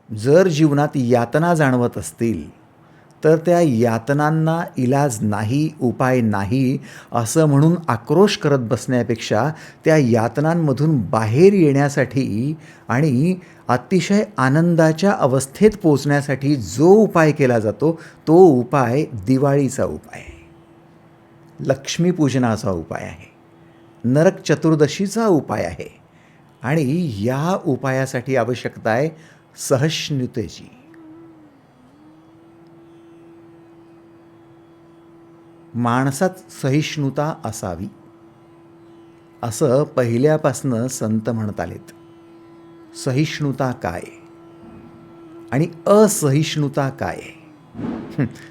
जर जीवनात यातना जाणवत असतील तर त्या यातनांना इलाज नाही, उपाय नाही असं म्हणून आक्रोश करत बसण्यापेक्षा त्या यातनांमधून बाहेर येण्यासाठी आणि अतिशय आनंदाच्या अवस्थेत पोचण्यासाठी जो उपाय केला जातो तो उपाय दिवाळीचा उपाय आहे, लक्ष्मीपूजनाचा उपाय आहे, नरक चतुर्दशीचा उपाय आहे. आणि या उपायासाठी आवश्यकता आहे सहिष्णुतेची. माणसात सहिष्णुता असावी असं पहिल्यापासनं संत म्हणत आलेत. सहिष्णुता काय आणि असहिष्णुता काय,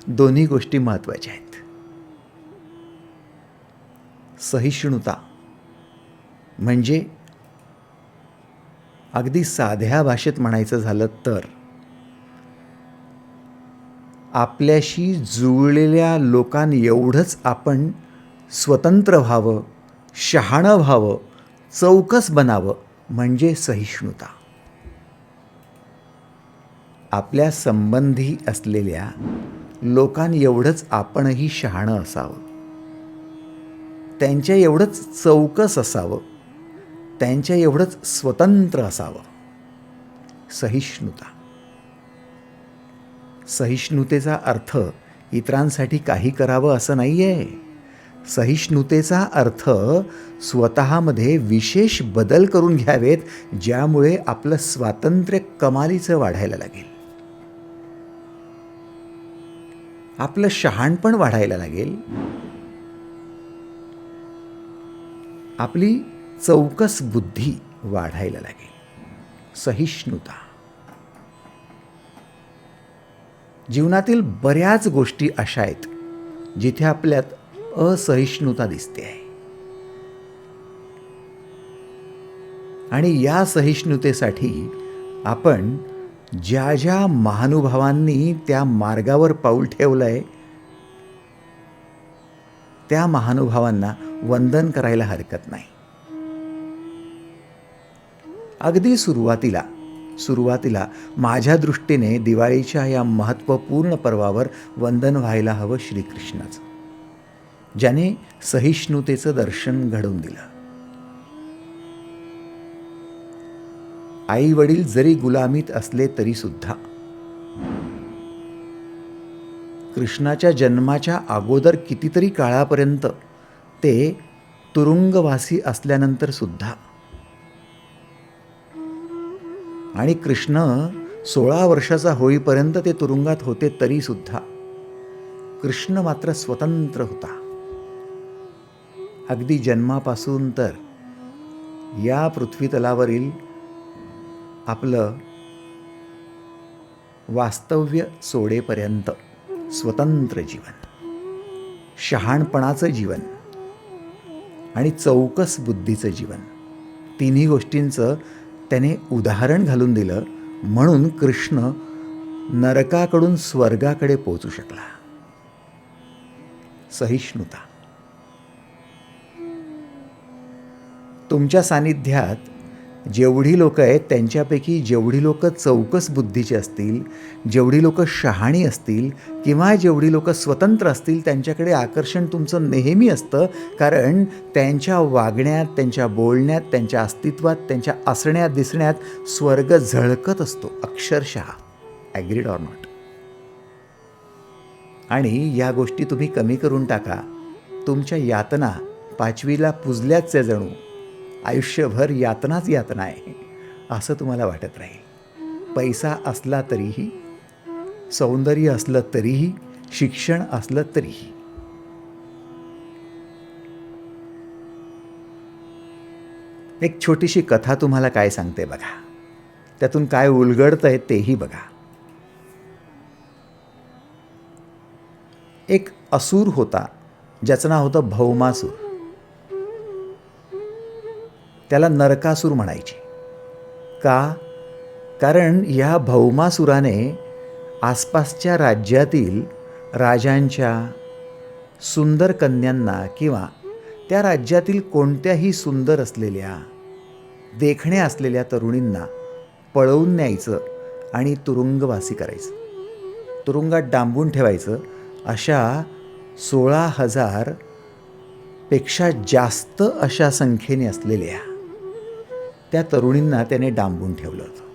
दोन्ही गोष्टी महत्त्वाच्या आहेत. सहिष्णुता म्हणजे अगदी साध्या भाषेत म्हणायचं झालं तर आपल्याशी जुळलेल्या लोकांएवढंच आपण स्वतंत्र व्हावं, शहाणं व्हावं, चौकस बनावं म्हणजे सहिष्णुता. आपल्या संबंधी असलेल्या लोकांएवढंच आपणही शहाणं असावं, त्यांच्या एवढंच चौकस असावं, त्यांच्या एवढंच स्वतंत्र असावं. सहिष्णुता. सहिष्णुतेचा अर्थ इतरांसाठी काही करावं असं नाही आहे. सहिष्णुतेचा अर्थ स्वतःमध्ये विशेष बदल करून घ्यावेत ज्यामुळे आपलं स्वातंत्र्य कमालीचं वाढायला लागेल, आपलं शहाणपण वाढायला लागेल, आपली चौकस बुद्धी वाढायला लागेल. सहिष्णुता. जीवनातील बऱ्याच गोष्टी अशा आहेत जिथे आपल्यात असहिष्णुता दिसते आहे. आणि या सहिष्णुतेसाठी आपण ज्या ज्या महानुभावांनी त्या मार्गावर पाऊल ठेवलंय त्या महानुभावांना वंदन करायला हरकत नाही. अगदी सुरुवातीला माझ्या दृष्टीने दिवाळीच्या या महत्त्वपूर्ण पर्वावर वंदन व्हायला हवं श्रीकृष्णाचं, ज्याने सहिष्णुतेचं दर्शन घडवून दिलं. आई वडील जरी गुलामीत असले तरी सुद्धा, कृष्णाच्या जन्माच्या अगोदर कितीतरी काळापर्यंत ते तुरुंगवासी असल्यानंतर सुद्धा, आणि कृष्ण 16 वर्षाचा होईपर्यंत ते तुरुंगात होते तरी सुद्धा कृष्ण मात्र स्वतंत्र होता. अगदी जन्मापासून तर या पृथ्वीतलावरील आपलं वास्तव्य सोडेपर्यंत स्वतंत्र जीवन, शहाणपणाचं जीवन आणि चौकस बुद्धीचं जीवन, तिन्ही गोष्टींचं त्याने उदाहरण घालून दिलं. म्हणून कृष्ण नरकाकडून स्वर्गाकडे पोहोचू शकला. सहिष्णुता. तुमच्या सानिध्यात जेवढी लोक आहेत त्यांच्यापैकी जेवढी लोक चौकस बुद्धीची असतील, जेवढी लोक शहाणी असतील किंवा जेवढी लोक स्वतंत्र असतील त्यांच्याकडे आकर्षण तुमचं नेहमी असतं. कारण त्यांच्या वागण्यात, त्यांच्या बोलण्यात, त्यांच्या अस्तित्वात, त्यांच्या असण्यात दिसण्यात स्वर्ग झळकत असतो अक्षरशः. Agreed or not. आणि या गोष्टी तुम्ही कमी करून टाका. तुमच्या यातना 5वीला पुजल्याच आहे जणू. आयुष्यभर यातनाच यातना आहे असं तुम्हाला वाटत राहील. पैसा असला तरीही, सौंदर्य असलं तरीही, शिक्षण असलं तरीही. एक छोटीशी कथा तुम्हाला काय सांगते बघा, त्यातून काय उलगडतंय तेही बघा. एक असुर होता ज्याचं नाव होतं भौमासूर. त्याला नरकासूर म्हणायचे. का? कारण या भौमासुराने आसपासच्या राज्यातील राजांच्या सुंदर कन्यांना किंवा त्या राज्यातील कोणत्याही सुंदर असलेल्या, देखण्या असलेल्या तरुणींना पळवून न्यायचं आणि तुरुंगवासी करायचं, तुरुंगात डांबून ठेवायचं. अशा 16,000 पेक्षा जास्त अशा संख्येने असलेल्या त्या तरुणींना त्याने डांबून ठेवलं होतं.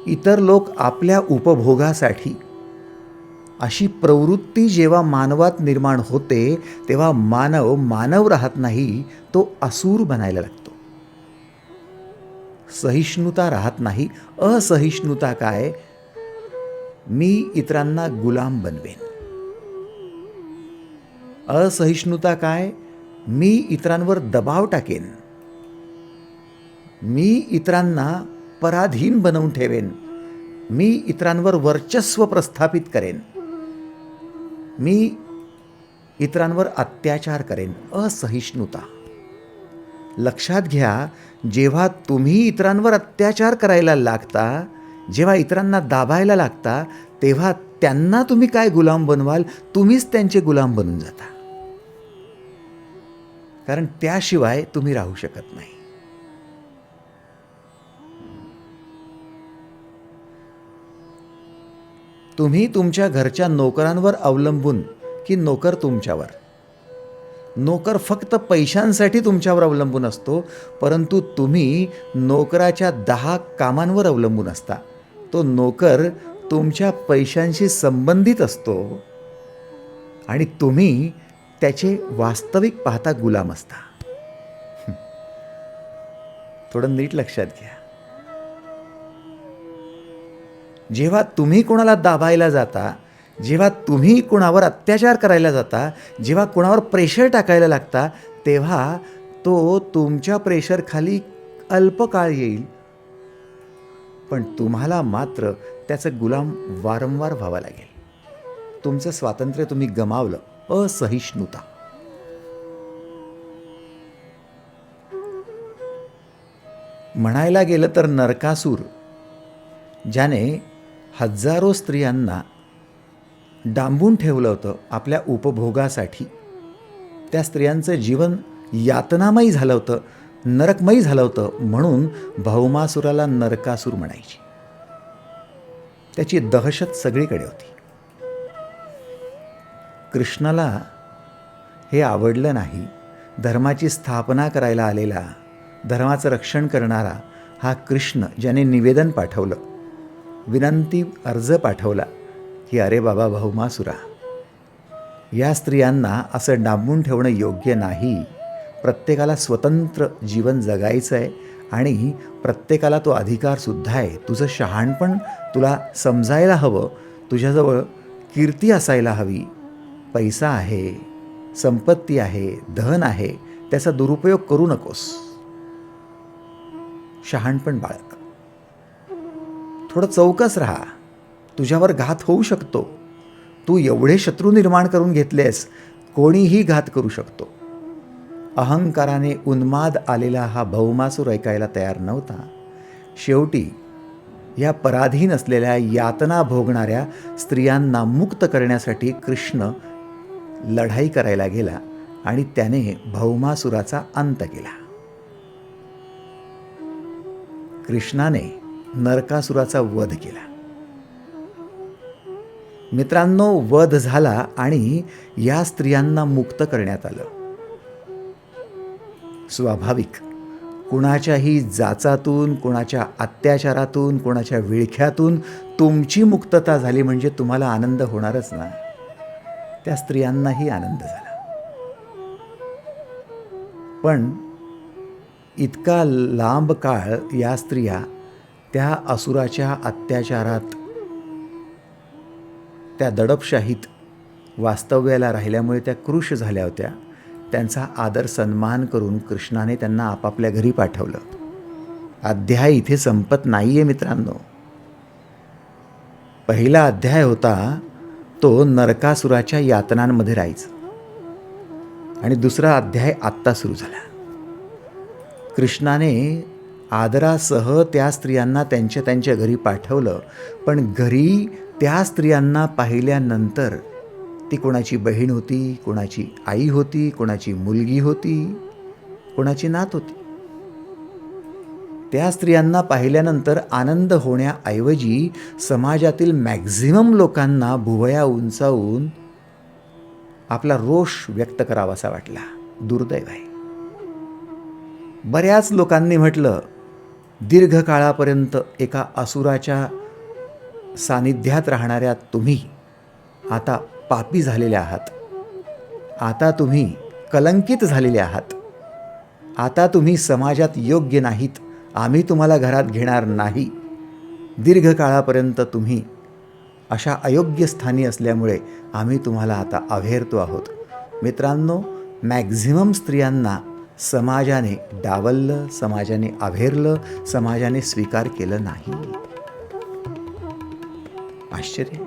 इतर लोक आपल्या उपभोगासाठी अशी प्रवृत्ती जेव्हा मानवात निर्माण होते तेव्हा मानव राहत नाही, तो असुर बनायला लागतो. सहिष्णुता राहत नाही. असहिष्णुता काय? मी इतरांना गुलाम बनवेन. असहिष्णुता काय? मी इतरांवर दबाव टाकेन, मी इतरांना पराधीन बनवून ठेवेन, मी इतरांवर वर्चस्व प्रस्थापित करेन, मी इतरांवर अत्याचार करेन. असहिष्णुता. लक्षात घ्या, जेव्हा तुम्ही इतरांवर अत्याचार करायला लागता, जेव्हा इतरांना दाबायला लागता, तेव्हा त्यांना तुम्ही काय गुलाम बनवाल? तुम्हीच त्यांचे गुलाम बनून जाता. कारण त्याशिवाय तुम्ही राहू शकत नाही. तुम्ही तुमच्या घरच्या नोकरांवर अवलंबून की नोकर तुमच्यावर? नोकर फक्त पैशांसाठी तुमच्यावर अवलंबून असतो, परंतु तुम्ही नोकराच्या 10 कामांवर अवलंबून असता. तो नोकर तुमच्या पैशांशी संबंधित असतो आणि तुम्ही त्याचे वास्तविक पाहता गुलाम असता. थोडं नीट लक्षात घ्या. जेव्हा तुम्ही कोणाला दाबायला जाता, जेव्हा तुम्ही कोणावर अत्याचार करायला जाता, जेव्हा कोणावर प्रेशर टाकायला लागता, तेव्हा तो तुमच्या प्रेशरखाली अल्पकाळ येईल, पण तुम्हाला मात्र त्याचं गुलाम वारंवार व्हावं लागेल. तुमचं स्वातंत्र्य तुम्ही गमावलं. असहिष्णुता. म्हणायला गेलं तर नरकासूर, ज्याने हजारो स्त्रियांना डांबून ठेवलं होतं आपल्या उपभोगासाठी, त्या स्त्रियांचं जीवन यातनामयी झालं होतं, नरकमयी झालं होतं, म्हणून भौमासुराला नरकासूर म्हणायची. त्याची दहशत सगळीकडे होती. कृष्णाला हे आवडलं नाही. धर्माची स्थापना करायला आलेला, धर्माचं रक्षण करणारा हा कृष्ण, ज्याने निवेदन पाठवलं, विनंती अर्ज पाठवला की अरे बाबा भौमासुरा, या स्त्रियांना असं डांबून ठेवणं योग्य नाही. प्रत्येकाला स्वतंत्र जीवन जगायचं आहे आणि प्रत्येकाला तो अधिकारसुद्धा आहे. तुझं शहाणपण तुला समजायला हवं. तुझ्याजवळ कीर्ती असायला हवी, पैसा आहे, संपत्ती आहे, धन आहे, त्याचा दुरुपयोग करू नकोस. शहाणपण बाळग. थोडं चौकस राहा. तुझ्यावर घात होऊ शकतो. तू एवढे शत्रू निर्माण करून घेतलेस, कोणीही घात करू शकतो. अहंकाराने उन्माद आलेला हा भौमासूर ऐकायला तयार नव्हता. शेवटी या पराधीन असलेल्या, यातना भोगणाऱ्या स्त्रियांना मुक्त करण्यासाठी कृष्ण लढाई करायला गेला आणि त्याने भौमासुराचा अंत केला. कृष्णाने नरकासुराचा वध केला. मित्रांनो, वध झाला आणि या स्त्रियांना मुक्त करण्यात आलं. स्वाभाविक, कुणाच्याही जाचातून, कुणाच्या अत्याचारातून, कुणाच्या विळख्यातून तुमची मुक्तता झाली म्हणजे तुम्हाला आनंद होणारच ना. त्या स्त्रियांनाही आनंद झाला. पण इतका लांब काळ या स्त्रिया त्या असुराच्या अत्याचारात, त्या दडपशाहीत वास्तव्याला राहिल्यामुळे त्या कृश झाल्या होत्या. त्यांचा आदर सन्मान करून कृष्णाने त्यांना आपापल्या घरी पाठवलं. अध्याय इथे संपत नाही आहे मित्रांनो. पहिला अध्याय होता तो नरकासुराच्या यातनांमध्ये राहायचं आणि दुसरा अध्याय आत्ता सुरू झाला. कृष्णाने आदरासह त्या स्त्रियांना त्यांच्या घरी पाठवलं, पण घरी त्या स्त्रियांना पाहिल्यानंतर ती कोणाची बहीण होती, कोणाची आई होती, कोणाची मुलगी होती, कोणाची नात होती, त्या स्त्रियांना पाहिल्यानंतर आनंद होण्याऐवजी समाजातील मॅक्झिमम लोकांना भुवया उंचावून आपला रोष व्यक्त करावासा वाटला. दुर्दैव आहे. बऱ्याच लोकांनी म्हटलं, दीर्घकाळापर्यंत एका असुराच्या सानिध्यात राहणाऱ्या तुम्ही आता पापी झालेले आहात. आता तुम्ही कलंकित झालेले आहात. आता तुम्ही समाजात योग्य नाहीत. आम्ही तुम्हाला घरात घेणार नाही. दीर्घकाळापर्यंत तुम्ही अशा अयोग्य स्थानी असल्यामुळे आम्ही तुम्हाला आता अव्हेरतो आहोत. मित्रांनो, मॅक्झिमम स्त्रियांना समाजाने डावललं, समाजाने अव्हेरलं, समाजाने स्वीकार केलं नाही. आश्चर्य.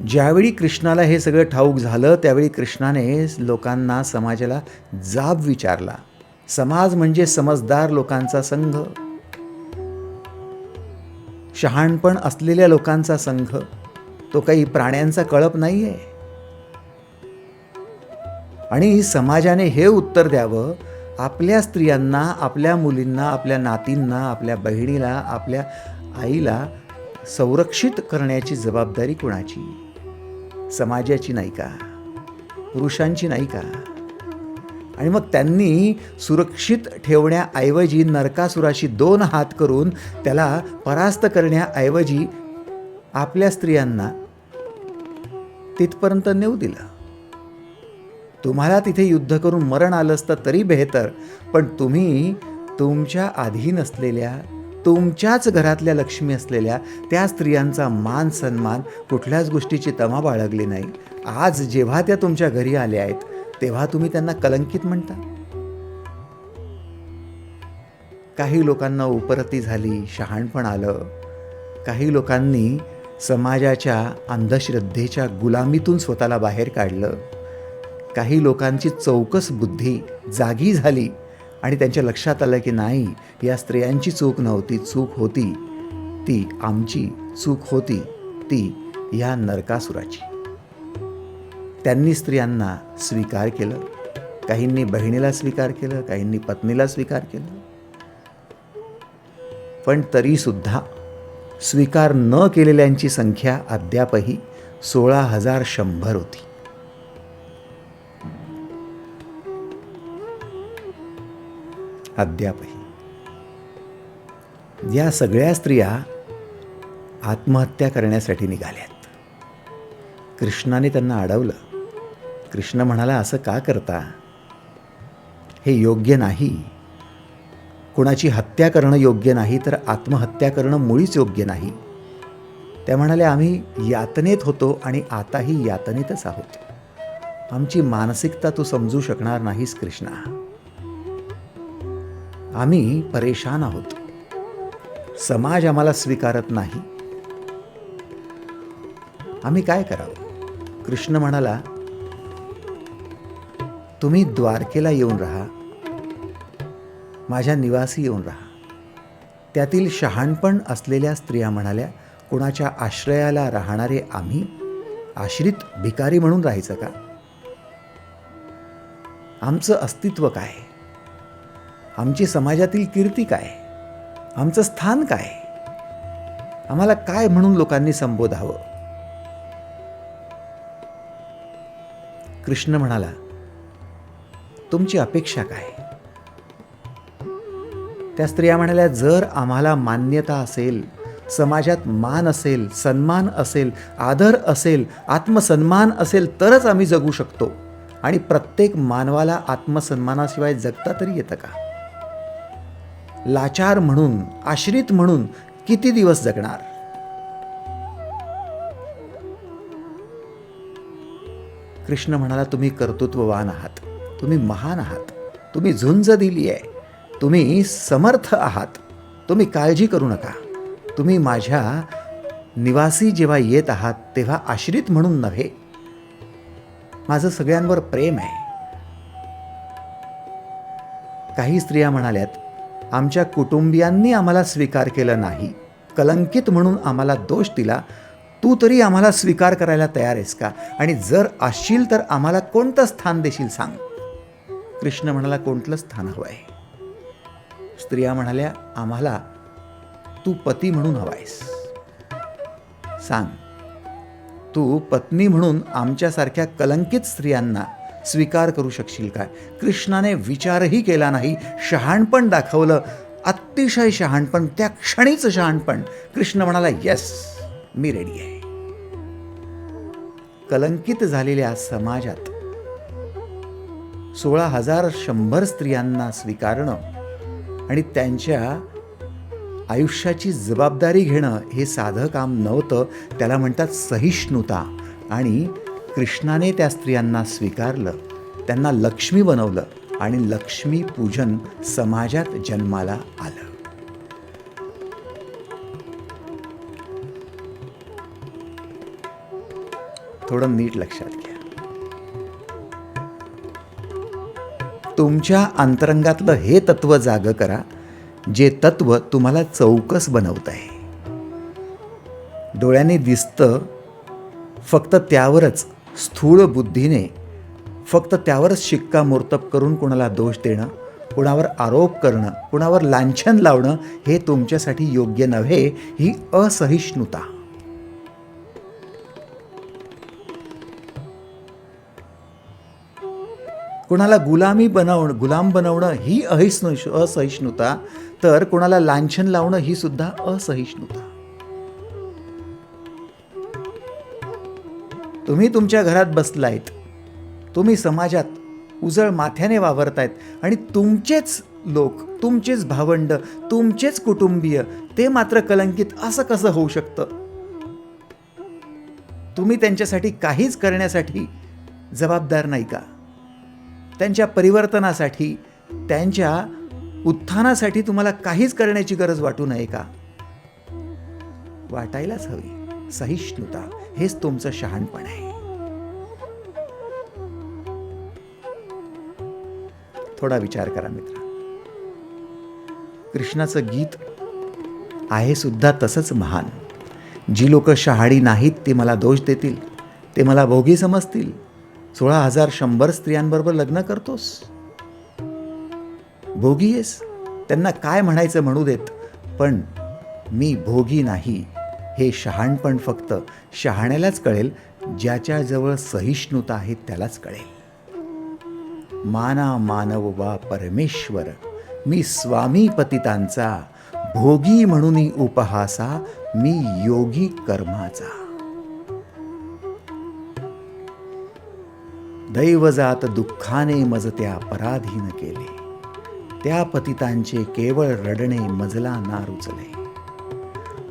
ज्यावेळी कृष्णाला हे सगळं ठाऊक झालं त्यावेळी कृष्णाने लोकांना, समाजाला जाब विचारला. समाज म्हणजे समजदार लोकांचा संघ, शहाणपण असलेल्या लोकांचा संघ. तो काही प्राण्यांचा कळप नाही आहे. आणि समाजाने हे उत्तर द्यावं, आपल्या स्त्रियांना, आपल्या मुलींना, आपल्या नातींना, आपल्या बहिणीला, आपल्या आईला संरक्षित करण्याची जबाबदारी कोणाची? समाजाची नाही का? पुरुषांची नाही का? आणि मग त्यांनी सुरक्षित ठेवण्याऐवजी नरकासुराशी 2 हात करून त्याला परास्त करण्याऐवजी आपल्या स्त्रियांना तिथपर्यंत नेऊ दिलं. तुम्हाला तिथे युद्ध करून मरण आलं असतं तरी बेहतर, पण तुम्ही तुमच्या अधीन असलेल्या, तुमच्याच घरातल्या लक्ष्मी असलेल्या त्या स्त्रियांचा मान सन्मान, कुठल्याच गोष्टीची तमा बाळगली नाही. आज जेव्हा त्या तुमच्या घरी आल्या आहेत तेव्हा तुम्ही त्यांना कलंकित म्हणता. काही लोकांना उपरती झाली, शहाणपण आलं. काही लोकांनी समाजाच्या अंधश्रद्धेच्या गुलामीतून स्वतःला बाहेर काढलं. काही लोकांची चौकस बुद्धी जागी झाली आणि त्यांच्या लक्षात आलं की नाही, या स्त्रियांची चूक नव्हती, चूक होती ती आमची, चूक होती ती या नरकासुराची. त्यांनी स्त्रियांना स्वीकार केलं. काहींनी बहिणीला स्वीकार केलं, काहींनी पत्नीला स्वीकार केलं. पण तरीसुद्धा स्वीकार न केलेल्यांची संख्या अद्यापही 16,100 होती. अद्यापही. या सगळ्या स्त्रिया आत्महत्या करण्यासाठी निघाल्यात. कृष्णाने त्यांना अडवलं. कृष्ण म्हणाला, असं का करता? हे योग्य नाही. कुणाची हत्या करणं योग्य नाही, तर आत्महत्या करणं मुळीच योग्य नाही. त्या म्हणाल्या, आम्ही यातनेत होतो आणि आताही यातनेतच आहोत. आमची मानसिकता तू समजू शकणार नाहीस कृष्णा. आम्ही परेशान आहोत. समाज आम्हाला स्वीकारत नाही. आम्ही काय करावं? कृष्ण म्हणाला, तुम्ही द्वारकेला येऊन राहा, माझ्या निवासी येऊन राहा. त्यातील शहाणपण असलेल्या स्त्रिया म्हणाल्या, कोणाच्या आश्रयाला राहणारे आम्ही आश्रित भिकारी म्हणून राहायचं का? आमचं अस्तित्व काय? आमची समाजातील कीर्ती काय? आमचं स्थान काय? आम्हाला काय म्हणून लोकांनी संबोधावं? कृष्ण म्हणाला, तुमची अपेक्षा काय? त्या स्त्रिया म्हणाल्या, जर आम्हाला मान्यता असेल, समाजात मान असेल, सन्मान असेल, आदर असेल, आत्मसन्मान असेल, तरच आम्ही जगू शकतो. आणि प्रत्येक मानवाला आत्मसन्मानाशिवाय जगता तरी येतं का? लाचार म्हणून, आश्रित म्हणून किती दिवस जगणार? कृष्ण म्हणाला, तुम्ही कर्तृत्ववान आहात, तुम्ही महान आहात, तुम्ही झुंज दिली आहे, तुम्ही समर्थ आहात, तुम्ही काळजी करू नका. तुम्ही माझ्या निवासी जेव्हा येत आहात तेव्हा आश्रित म्हणून नव्हे. माझं सगळ्यांवर प्रेम आहे. काही स्त्रिया म्हणाल्यात, आमच्या कुटुंबियांनी आम्हाला स्वीकार केलं नाही, कलंकित म्हणून आम्हाला दोष दिला. तू तरी आम्हाला स्वीकार करायला तयार आहेस का? आणि जर असशील तर आम्हाला कोणतं स्थान देशील सांग. कृष्ण म्हणाला, कोणतं स्थान हवं आहे? स्त्रिया म्हणाल्या, आम्हाला तू पती म्हणून हवायस. सांग, तू पत्नी म्हणून आमच्यासारख्या कलंकित स्त्रियांना स्वीकार करू शकशील काय? कृष्णाने विचारही केला नाही, शहाणपण दाखवलं, अतिशय शहाणपण, त्या क्षणीच शहाणपण. कृष्ण म्हणाला, येस, मी रेडी आहे. कलंकित झालेल्या समाजात 16,100 स्त्रियांना स्वीकारणं आणि त्यांच्या आयुष्याची जबाबदारी घेणं हे साधं काम नव्हतं. त्याला म्हणतात सहिष्णुता. आणि कृष्णाने त्या स्त्रियांना स्वीकारलं, त्यांना लक्ष्मी बनवलं आणि लक्ष्मी पूजन समाजात जन्माला आलं. थोडं नीट लक्षात घ्या. तुमच्या अंतरंगातलं हे तत्व जागं करा, जे तत्व तुम्हाला चौकस बनवत आहे. डोळ्यांनी दिसतं, फक्त त्यावरच स्थूळ बुद्धीने फक्त त्यावरच शिक्कामोर्तब करून कोणाला दोष देणं, कुणावर आरोप करणं, कुणावर लांछन लावणं हे तुमच्यासाठी योग्य नव्हे. ही असहिष्णुता. कोणाला गुलाम बनवणं ही असहिष्णुता, तर कोणाला लांछन लावणं ही सुद्धा असहिष्णुता. तुम्ही तुमच्या घरात बसलायत, तुम्ही समाजात उजळ माथ्याने वावरतायत आणि तुमचेच लोक, तुमचेच भावंड, तुमचेच कुटुंबीय ते मात्र कलंकित. असं कसं होऊ शकतं? तुम्ही त्यांच्यासाठी काहीच करण्यासाठी जबाबदार नाही का? त्यांच्या परिवर्तनासाठी, त्यांच्या उत्थानासाठी तुम्हाला काहीच करण्याची गरज वाटू नये का? वाटायलाच हवी. सहिष्णुता हेच तुमचं शहाणपण आहे. थोडा विचार करा मित्रा. कृष्णाचं गीत आहे सुद्धा तसंच महान. जी लोक शहाणी नाहीत ते मला दोष देतील, ते मला भोगी समजतील. 16,100 स्त्रियांबरोबर लग्न करतोस, भोगी आहेस. त्यांना काय म्हणायचं म्हणू देत, पण मी भोगी नाही हे शहाणपण फक्त शहाण्यालाच कळेल. ज्याच्याजवळ सहिष्णुता आहे त्यालाच कळेल. माना मानव वा परमेश्वर, मी स्वामी पतितांचा, भोगी म्हणून उपहासा, मी योगी कर्माचा. दैवजात दुःखाने मज त्या पराधीन केले, त्या पतितांचे केवळ रडणे मजला ना रुचले.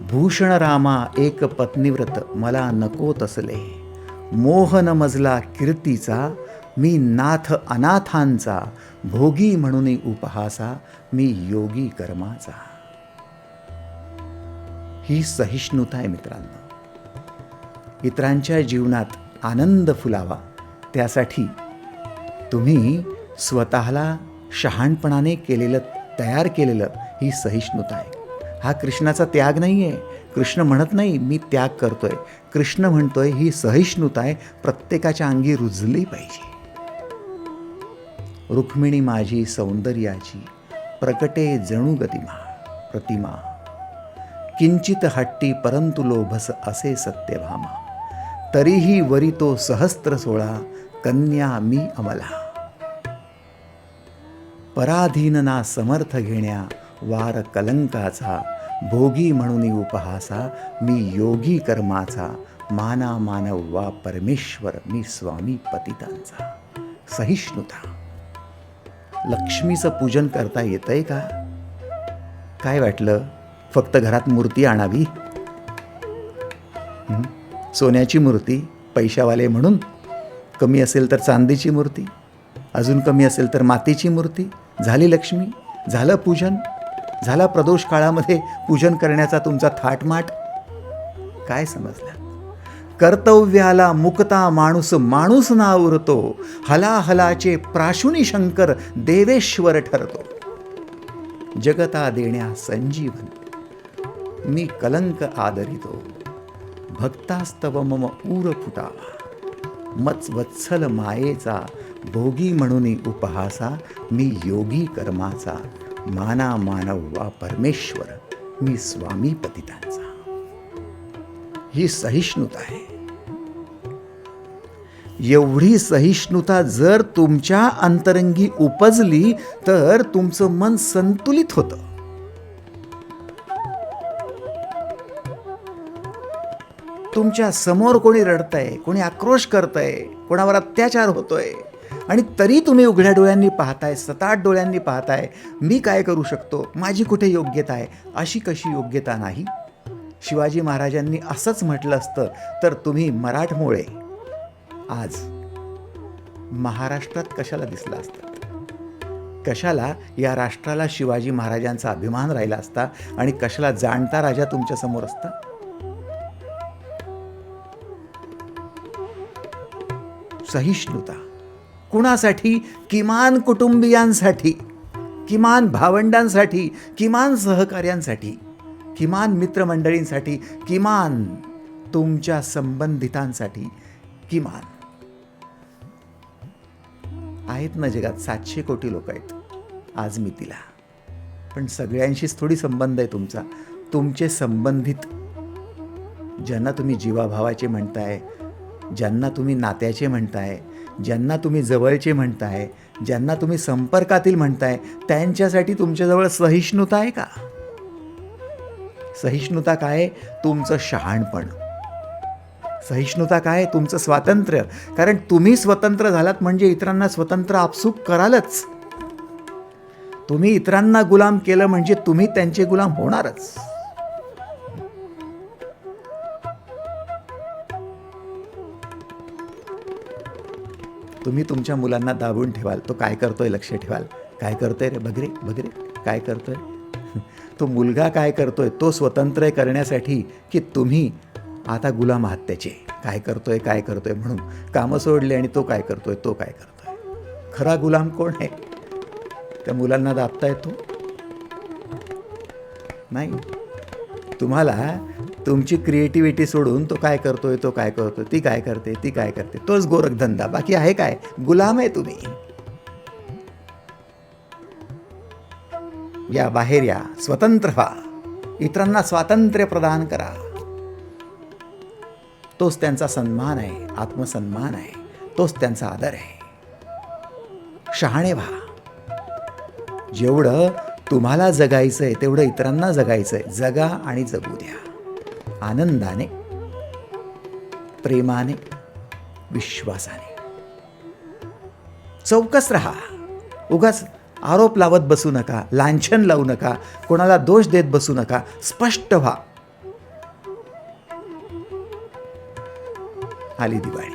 भूषण रामा एक पत्नीव्रत मला नको तसले, मोहन मजला कीर्तीचा, मी नाथ अनाथांचा, भोगी म्हणून उपहासा, मी योगी कर्माचा. ही सहिष्णुता आहे मित्रांनो. इतरांच्या जीवनात आनंद फुलावा त्यासाठी तुम्ही स्वतःला शहाणपणाने तयार केलेलं ही सहिष्णुता आहे. हा कृष्णाचा त्याग नाही आहे. कृष्ण म्हणत नाही मी त्याग करतोय. कृष्ण म्हणतोय ही सहिष्णुता आहे, प्रत्येकाच्या अंगी रुजली पाहिजे. रुक्मिणी माझी सौंदर्याची, प्रकटे जणू गतिमा प्रतिमा, किंचित हट्टी परंतु लोभस असे सत्यभामा, तरीही वरी तो सहस्त्र सोळा, कन्या मी अमला. पराधीन ना समर्थ घेण्या वार कलंकाचा, भोगी म्हणून उपहासा, मी योगी कर्माचा. माना मानव वा परमेश्वर, मी स्वामी पतितांचा. सहिष्णुता. लक्ष्मीचं पूजन करता येतंय का? काय वाटलं फक्त घरात मूर्ती आणावी? सोन्याची मूर्ती, पैशावाले म्हणून. कमी असेल तर चांदीची मूर्ती, अजून कमी असेल तर मातीची मूर्ती. झाली लक्ष्मी, झालं पूजन, झाला प्रदोष काळामध्ये पूजन करण्याचा तुमचा थाटमाट. काय समजलं? कर्तव्याला मुक्ता माणूस माणूस ना उरतो, हलाहलाचे प्राशुनी शंकर देवेश्वर ठरतो. जगता देण्या संजीवन, मी कलंक आदरितो, भक्तास्तव मम ऊर फुटावा. मच वत्सल मायेचा भोगी म्हणून उपहासा मी योगी कर्माचा, माना मानव वा परमेश्वर मी स्वामी पतितांचा. ही सहिष्णुता आहे. एवढी सहिष्णुता जर तुमच्या अंतरंगी उपजली तर तुमचं मन संतुलित होतं. तुमच्या समोर कोणी रडतंय, कोणी आक्रोश करतंय, कोणावर अत्याचार होतोय आणि तरी तुम्ही उघड्या डोळ्यांनी पाहताय, सताट डोळ्यांनी पाहताय, मी काय करू शकतो, माझी कुठे योग्यता आहे. अशी कशी योग्यता नाही. शिवाजी महाराजांनी असंच म्हटलं असतं तर तुम्ही मराठमोळे आज महाराष्ट्रात कशाला दिसला असता, कशाला या राष्ट्राला शिवाजी महाराजांचा अभिमान राहिला असता आणि कशाला जाणता राजा तुमच्या समोर असता. सहिष्णुता कुणासाठी? किमान कुटुंबियांसाठी, किमान भावंडांसाठी, किमान सहकार्यांसाठी, किमान मित्रमंडळींसाठी, किमान तुमच्या संबंधितांसाठी. किमान आहेत ना जगात 700 कोटी लोक आहेत आज मितीला, पण सगळ्यांशीच थोडी संबंध आहे तुमचा. तुमचे संबंधित ज्यांना तुम्ही जीवाभावाचे म्हणताय, ज्यांना तुम्ही नात्याचे म्हणताय, ज्यांना तुम्ही जवळचे म्हणताय, ज्यांना तुम्ही संपर्कातील म्हणताय, त्यांच्यासाठी तुमच्याजवळ सहिष्णुता आहे का? सहिष्णुता काय? तुमचं शहाणपण. सहिष्णुता काय? तुमचं स्वातंत्र्य. कारण तुम्ही स्वतंत्र झालात म्हणजे इतरांना स्वतंत्र आपसूक करालच. तुम्ही इतरांना गुलाम केलं म्हणजे तुम्ही त्यांचे गुलाम होणारच. तुम्ही तुमच्या मुलांना दाबून ठेवाल, तो काय करतोय लक्ष ठेवाल. काय करतोय रे, बघ रे बघ रे काय करतोय. तो मुलगा काय करतोय, तो स्वतंत्र करण्यासाठी की तुम्ही आता गुलाम आहात त्याचे. काय करतोय म्हणून कामं सोडले आणि तो काय करतोय. खरा गुलाम कोण आहे? त्या मुलांना दाबता येतो नाही. तुम्हाला तुमची क्रिएटिव्हिटी सोडून तो काय करतोय, ती काय करते, तोच गोरखधंदा. बाकी आहे काय? गुलाम आहे तुम्ही. या बाहेर या, स्वतंत्र व्हा, इतरांना स्वातंत्र्य प्रदान करा. तोच त्यांचा सन्मान आहे, आत्मसन्मान आहे, तोच त्यांचा आदर आहे. शहाणे व्हा. जेवढं तुम्हाला जगायचंय तेवढं इतरांना जगायचंय. जगा आणि जगू द्या. आनंदाने, प्रेमाने, विश्वासाने. चौकस रहा. उगाच आरोप लावत बसू नका, लांछन लावू नका, कोणाला दोष देत बसू नका. स्पष्ट व्हा. आली दिवाळी.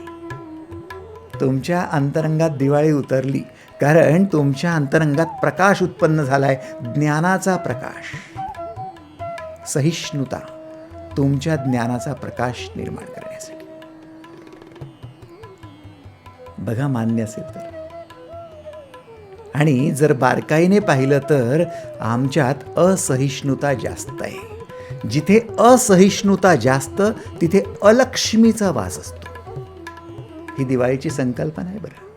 तुमच्या अंतरंगात दिवाळी उतरली कारण तुमच्या अंतरंगात प्रकाश उत्पन्न झालाय, ज्ञानाचा प्रकाश. सहिष्णुता तुमच्या ज्ञानाचा प्रकाश निर्माण करण्यासाठी. बघा, मान्य असेल तर. आणि जर बारकाईने पाहिलं तर आमच्यात असहिष्णुता जास्त आहे. जिथे असहिष्णुता जास्त तिथे अलक्ष्मीचा वास असतो. ही दिवाळीची संकल्पना आहे बरं.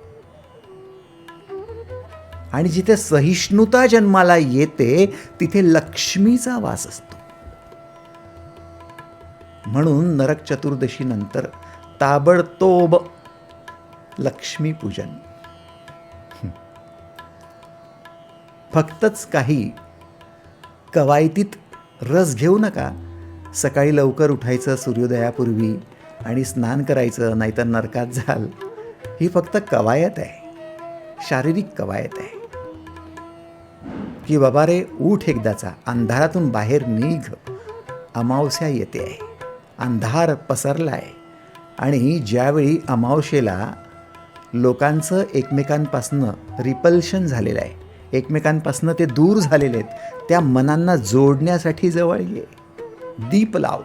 आणि जिथे सहिष्णुता जन्माला येते तिथे लक्ष्मीचा वास असतो. म्हणून नरक चतुर्दशी नंतर ताबडतोब लक्ष्मीपूजन. फक्तच काही कवायतीत रस घेऊ नका. सकाळी लवकर उठायचं सूर्योदयापूर्वी आणि स्नान करायचं, नाहीतर नरकात जाल. ही फक्त कवायत आहे, शारीरिक कवायत आहे. की बाबा रे, उठ एकदाचा, अंधारातून बाहेर निघ. अमावस्या येते आहे, अंधार पसरला आहे. आणि ज्यावेळी अमावस्येला लोकांचं एकमेकांपासनं रिपल्शन झालेलं आहे, एकमेकांपासनं ते दूर झालेले आहेत, त्या मनांना जोडण्यासाठी जवळ ये. दीप लाव,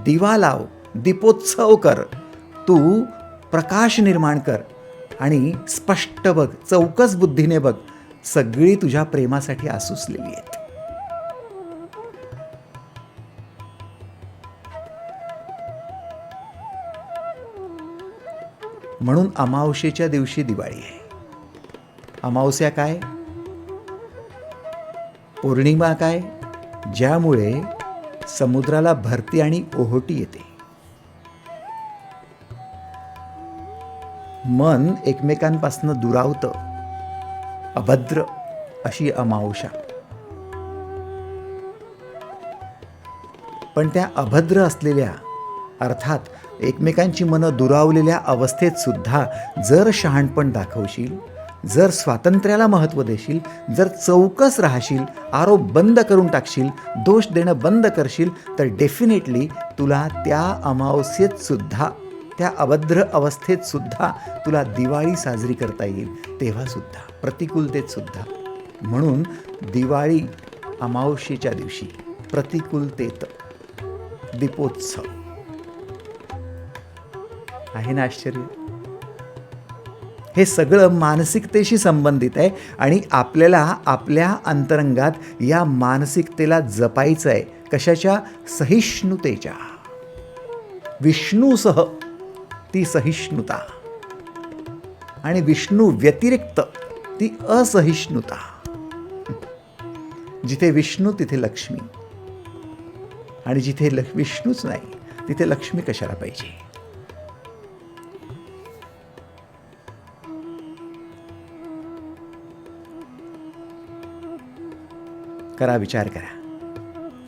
दिवा लाव, दीपोत्सव कर. तू प्रकाश निर्माण कर आणि स्पष्ट बघ, चौकस बुद्धीने बघ. सगळी तुझ्या प्रेमासाठी आसुसलेली आहेत. म्हणून अमावस्येच्या दिवशी दिवाळी आहे. अमावस्या काय, पौर्णिमा काय, ज्यामुळे समुद्राला भरती आणि ओहोटी येते. मन एकमेकांपासून दुरावतं. अभद्र अशी अमावस्या. पण त्या अभद्र असलेल्या, अर्थात एकमेकांची मनं दुरावलेल्या अवस्थेत सुद्धा जर शहाणपण दाखवशील, जर स्वातंत्र्याला महत्त्व देशील, जर चौकस राहशील, आरोप बंद करून टाकशील, दोष देणं बंद करशील, तर डेफिनेटली तुला त्या अमावस्येत सुद्धा, त्या अभद्र अवस्थेत सुद्धा तुला दिवाळी साजरी करता येईल. तेव्हा सुद्धा, प्रतिकूलतेत सुद्धा. म्हणून दिवाळी अमावस्येच्या दिवशी प्रतिकूलतेत दीपोत्सव. आहे ना आश्चर्य? हे सगळं मानसिकतेशी संबंधित आहे आणि आपल्याला आपल्या अंतरंगात या मानसिकतेला जपायचं आहे. कशाच्या? सहिष्णुतेच्या. विष्णूसह ती सहिष्णुता आणि विष्णू व्यतिरिक्त ती असहिष्णुता. जिथे विष्णू तिथे लक्ष्मी, आणि जिथे विष्णूच नाही तिथे लक्ष्मी कशाला पाहिजे? करा, विचार करा.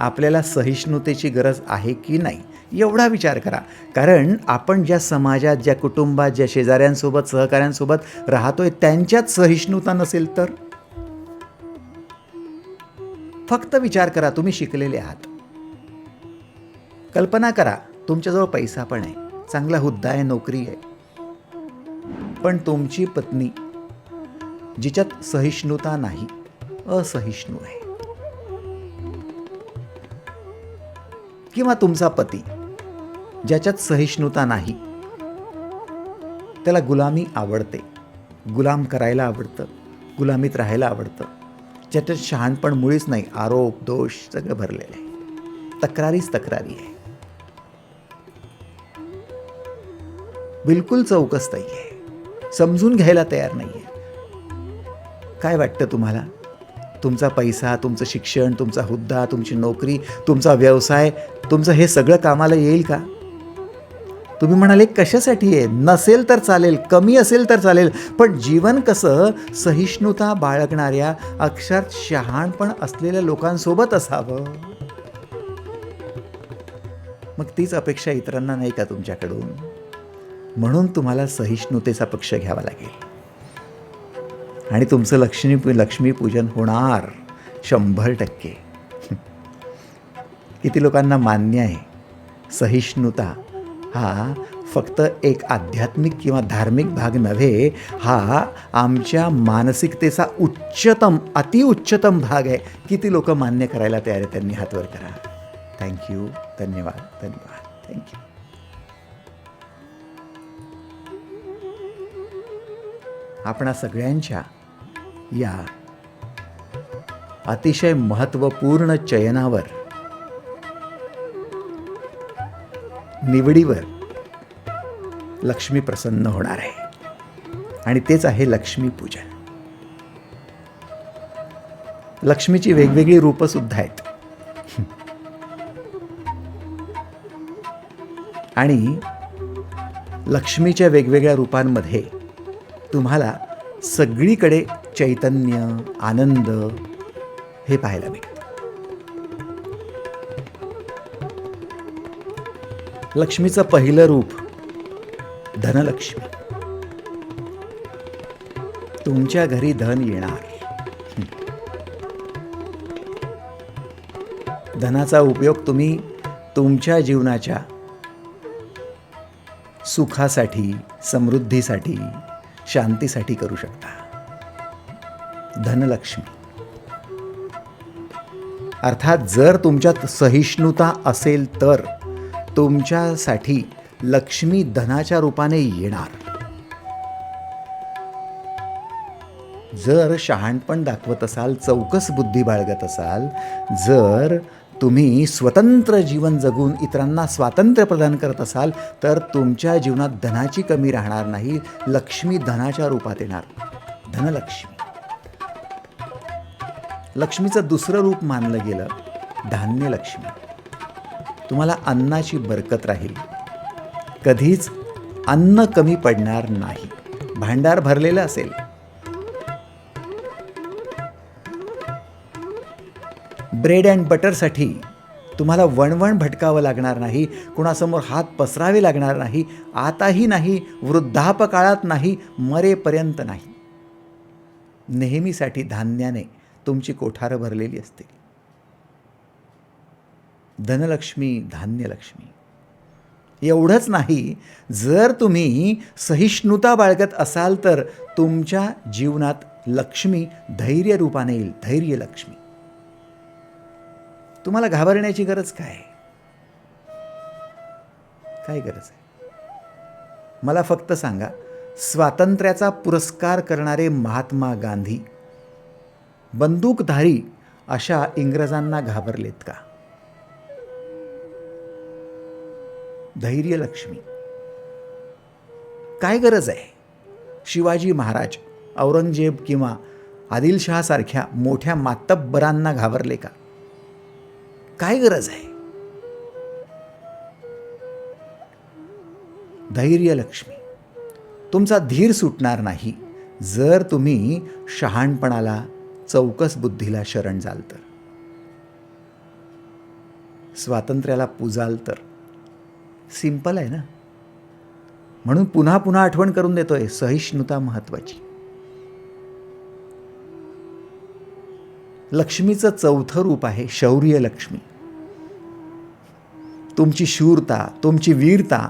आपल्याला सहिष्णुतेची गरज आहे की नाही एवढा विचार करा. कारण आपण ज्या समाजात, ज्या कुटुंबात, ज्या शेजाऱ्यांसोबत, सहकाऱ्यांसोबत राहतोय त्यांच्यात सहिष्णुता नसेल तर? फक्त विचार करा. तुम्ही शिकलेले आहात. कल्पना करा, तुमच्याजवळ पैसा पण आहे, चांगला हुद्दा आहे, नोकरी आहे, पण तुमची पत्नी जिच्यात सहिष्णुता नाही, असहिष्णू आहे, किंवा तुमचा पती ज्याच्यात सहिष्णुता नाही, त्याला गुलामी आवडते, गुलाम करायला आवडतं, गुलामीत राहायला आवडतं, ज्याच्यात शहाणपण मुळीच नाही, आरोप दोष सगळं भरलेलं आहे, तक्रारीच तक्रारी आहे, बिलकुल चौकस नाही आहे, समजून घ्यायला तयार नाही आहे. काय वाटतं तुम्हाला? तुमचा पैसा, तुमचं शिक्षण, तुमचा हुद्दा, तुमची नोकरी, तुमचा व्यवसाय, तुमचं हे सगळं कामाला येईल का? तुम्ही म्हणाले कशासाठी आहे? नसेल तर चालेल, कमी असेल तर चालेल, पण जीवन कसं सहिष्णुता बाळगणाऱ्या, अक्षरात शहाणपण असलेल्या लोकांसोबत असावं. मग तीच अपेक्षा इतरांना नाही का तुमच्याकडून? म्हणून तुम्हाला सहिष्णुतेचा पक्ष घ्यावा लागेल आणि तुमचं लक्ष्मीपूजन होणार 100%. किती लोकांना मान्य आहे सहिष्णुता हा फक्त एक आध्यात्मिक किंवा धार्मिक भाग नव्हे, हा आमच्या मानसिकतेचा उच्चतम, अतिउच्चतम भाग आहे. किती लोक मान्य करायला तयार आहे? त्यांनी हात वर करा. थँक्यू, धन्यवाद, धन्यवाद, थँक्यू. आपणा सगळ्यांच्या या अतिशय महत्त्वपूर्ण चयनावर, निवडीवर लक्ष्मी प्रसन्न होणार आहे आणि तेच आहे लक्ष्मीपूजन. लक्ष्मीची वेगवेगळी रूपं सुद्धा आहेत आणि लक्ष्मीच्या वेगवेगळ्या रूपांमध्ये तुम्हाला सगळीकडे चैतन्य, आनंद हे पाहायला मिळतं. लक्ष्मीचं पहिलं रूप धनलक्ष्मी. तुमच्या घरी धन येणार. धनाचा उपयोग तुम्ही तुमच्या जीवनाच्या सुखासाठी, समृद्धीसाठी, शांतीसाठी करू शकता. धनलक्ष्मी अर्थात जर तुमच्यात सहिष्णुता असेल तर तुमच्यासाठी लक्ष्मी धनाच्या रूपाने येणार. जर शहाणपण दाखवत असाल, चौकस बुद्धी बाळगत असाल, जर तुम्ही स्वतंत्र जीवन जगून इतरांना स्वातंत्र्य प्रदान करत असाल, तर तुमच्या जीवनात धनाची कमी राहणार नाही. लक्ष्मी धनाच्या रूपात येणार. धनलक्ष्मी. लक्ष्मीचं दुसरं रूप मानलं गेलं धान्यलक्ष्मी. तुम्हाला अन्नाची बरकत राहील, कधीच अन्न कमी पडणार नाही, भांडार भरलेलं असेल. ब्रेड अँड बटरसाठी तुम्हाला वणवण भटकावं लागणार नाही, कुणासमोर हात पसरावे लागणार नाही, आताही नाही, वृद्धापकाळात नाही, मरेपर्यंत नाही. नेहमीसाठी धान्याने तुमची कोठारं भरलेली असतील. धनलक्ष्मी, धान्यलक्ष्मी. एवढंच नाही, जर तुम्ही सहिष्णुता बाळगत असाल तर तुमच्या जीवनात लक्ष्मी धैर्य रूपाने येईल. धैर्यलक्ष्मी. तुम्हाला घाबरण्याची गरज काय? काय गरज आहे? मला फक्त सांगा, स्वातंत्र्याचा पुरस्कार करणारे महात्मा गांधी बंदूकधारी अशा इंग्रजांना घाबरलेत का? धैर्यलक्ष्मी. काय गरज आहे? शिवाजी महाराज, औरंगजेब किंवा आदिलशहा सारख्या मोठ्या मातब्बरांना घाबरले का? काय गरज आहे? धैर्यलक्ष्मी. तुमचा धीर सुटणार नाही जर तुम्ही शहाणपणाला, चौकस बुद्धीला शरण जाल तर, स्वातंत्र्याला पूजाल तर. सिंपल आहे ना. म्हणून पुन्हा पुन्हा आठवण करून देतोय, सहिष्णुता महत्वाची. लक्ष्मीचं चौथं रूप आहे शौर्यलक्ष्मी. तुमची शूरता, तुमची वीरता,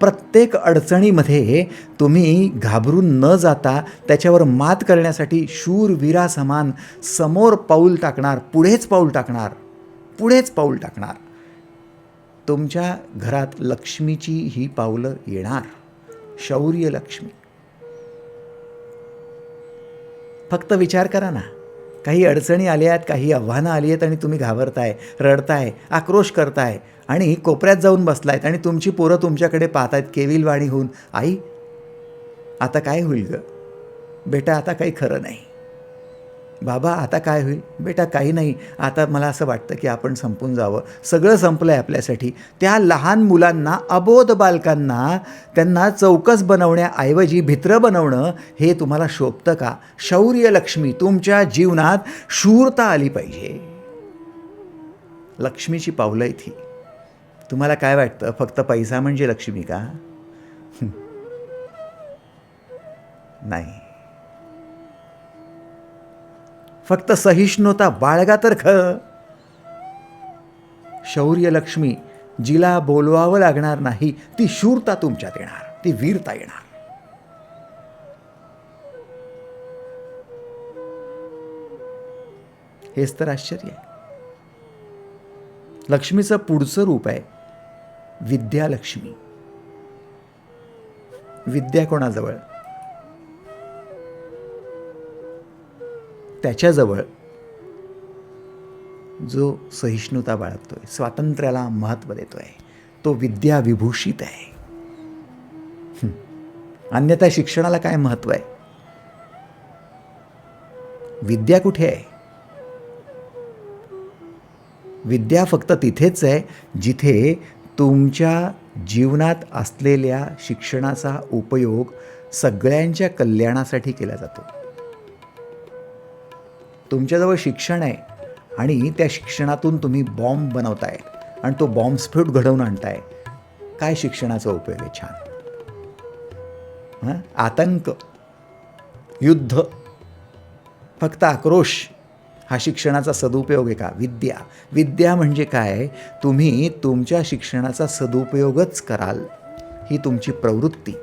प्रत्येक अडचणीमध्ये तुम्ही घाबरून न जाता त्याच्यावर मात करण्यासाठी शूरवीरासमान समोर पाऊल टाकणार, पुढेच पाऊल टाकणार, पुढेच पाऊल टाकणार. तुमच्या घरात लक्ष्मीची ही पावलं येणार. शौर्यलक्ष्मी. फक्त विचार करा ना, काही अडचणी आल्या आहेत, काही आव्हानं आली आहेत आणि तुम्ही घाबरताय, रडताय, आक्रोश करताय आणि कोपऱ्यात जाऊन बसलायत आणि तुमची पोरं तुमच्याकडे पाहतायत केविलवाणी होऊन, आई आता काय होईल ग? बेटा आता काही खरं नाही. बाबा आता काय होईल? बेटा काही नाही, आता मला असं वाटतं की आपण संपून जावं, सगळं संपलं आहे आपल्यासाठी. त्या लहान मुलांना, अबोध बालकांना त्यांना चौकस बनवण्याऐवजी भित्र बनवणं हे तुम्हाला शोभतं का? शौर्यलक्ष्मी. तुमच्या जीवनात शूरता आली पाहिजे. लक्ष्मीची पावलं आहेत ही. तुम्हाला काय वाटतं, फक्त पैसा म्हणजे लक्ष्मी का? नाही. फक्त सहिष्णुता बाळगा तर खरं. शौर्यलक्ष्मी, जिला बोलवावं लागणार नाही, ती शूरता तुमच्यात येणार, ती वीरता येणार. हेच तर आश्चर्य आहे. लक्ष्मीचं पुढचं रूप आहे विद्यालक्ष्मी. विद्या कोणाजवळ? त्याच्याजवळ जो सहिष्णुता बाळगतोय, स्वातंत्र्याला महत्त्व देतोय, तो विद्याविभूषित आहे. अन्यथा शिक्षणाला काय महत्त्व आहे? विद्या कुठे आहे? विद्या फक्त तिथेच आहे जिथे तुमच्या जीवनात असलेल्या शिक्षणाचा उपयोग सगळ्यांच्या कल्याणासाठी केला जातो. तुमच्याजवळ शिक्षण आहे आणि त्या शिक्षणातून तुम्ही बॉम्ब बनवताय आणि तो बॉम्बस्फोट घडवून आणताय. काय शिक्षणाचा उपयोग आहे? छान. आतंक, युद्ध, फक्त आक्रोश हा शिक्षणाचा सदुपयोग आहे का? विद्या. विद्या म्हणजे काय? तुम्ही तुमच्या शिक्षणाचा सदुपयोगच कराल, ही तुमची प्रवृत्ती.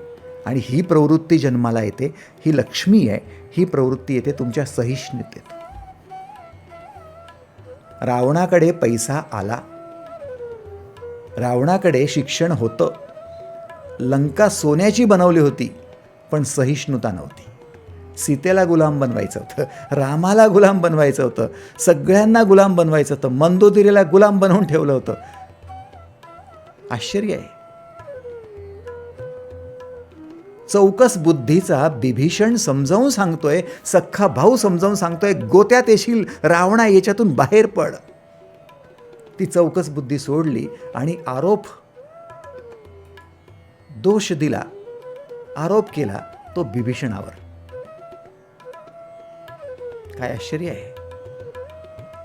आणि ही प्रवृत्ती जन्माला येते, ही लक्ष्मी आहे, ही प्रवृत्ती येते तुमच्या सहिष्णुतेत. रावणाकडे पैसा आला, रावणाकडे शिक्षण होतं, लंका सोन्याची बनवली होती, पण सहिष्णुता नव्हती. सीतेला गुलाम बनवायचं होतं, रामाला गुलाम बनवायचं होतं, सगळ्यांना गुलाम बनवायचं होतं, मंदोदरीला गुलाम बनवून ठेवलं होतं. आश्चर्य आहे. चौकस बुद्धीचा बिभीषण समजावून सांगतोय, सख्खा भाऊ समजावून सांगतोय, गोत्यात येशील रावणा, याच्यातून बाहेर पड. ती चौकस बुद्धी सोडली आणि दोष दिला, आरोप केला तो बिभीषणावर. काय आश्चर्य आहे.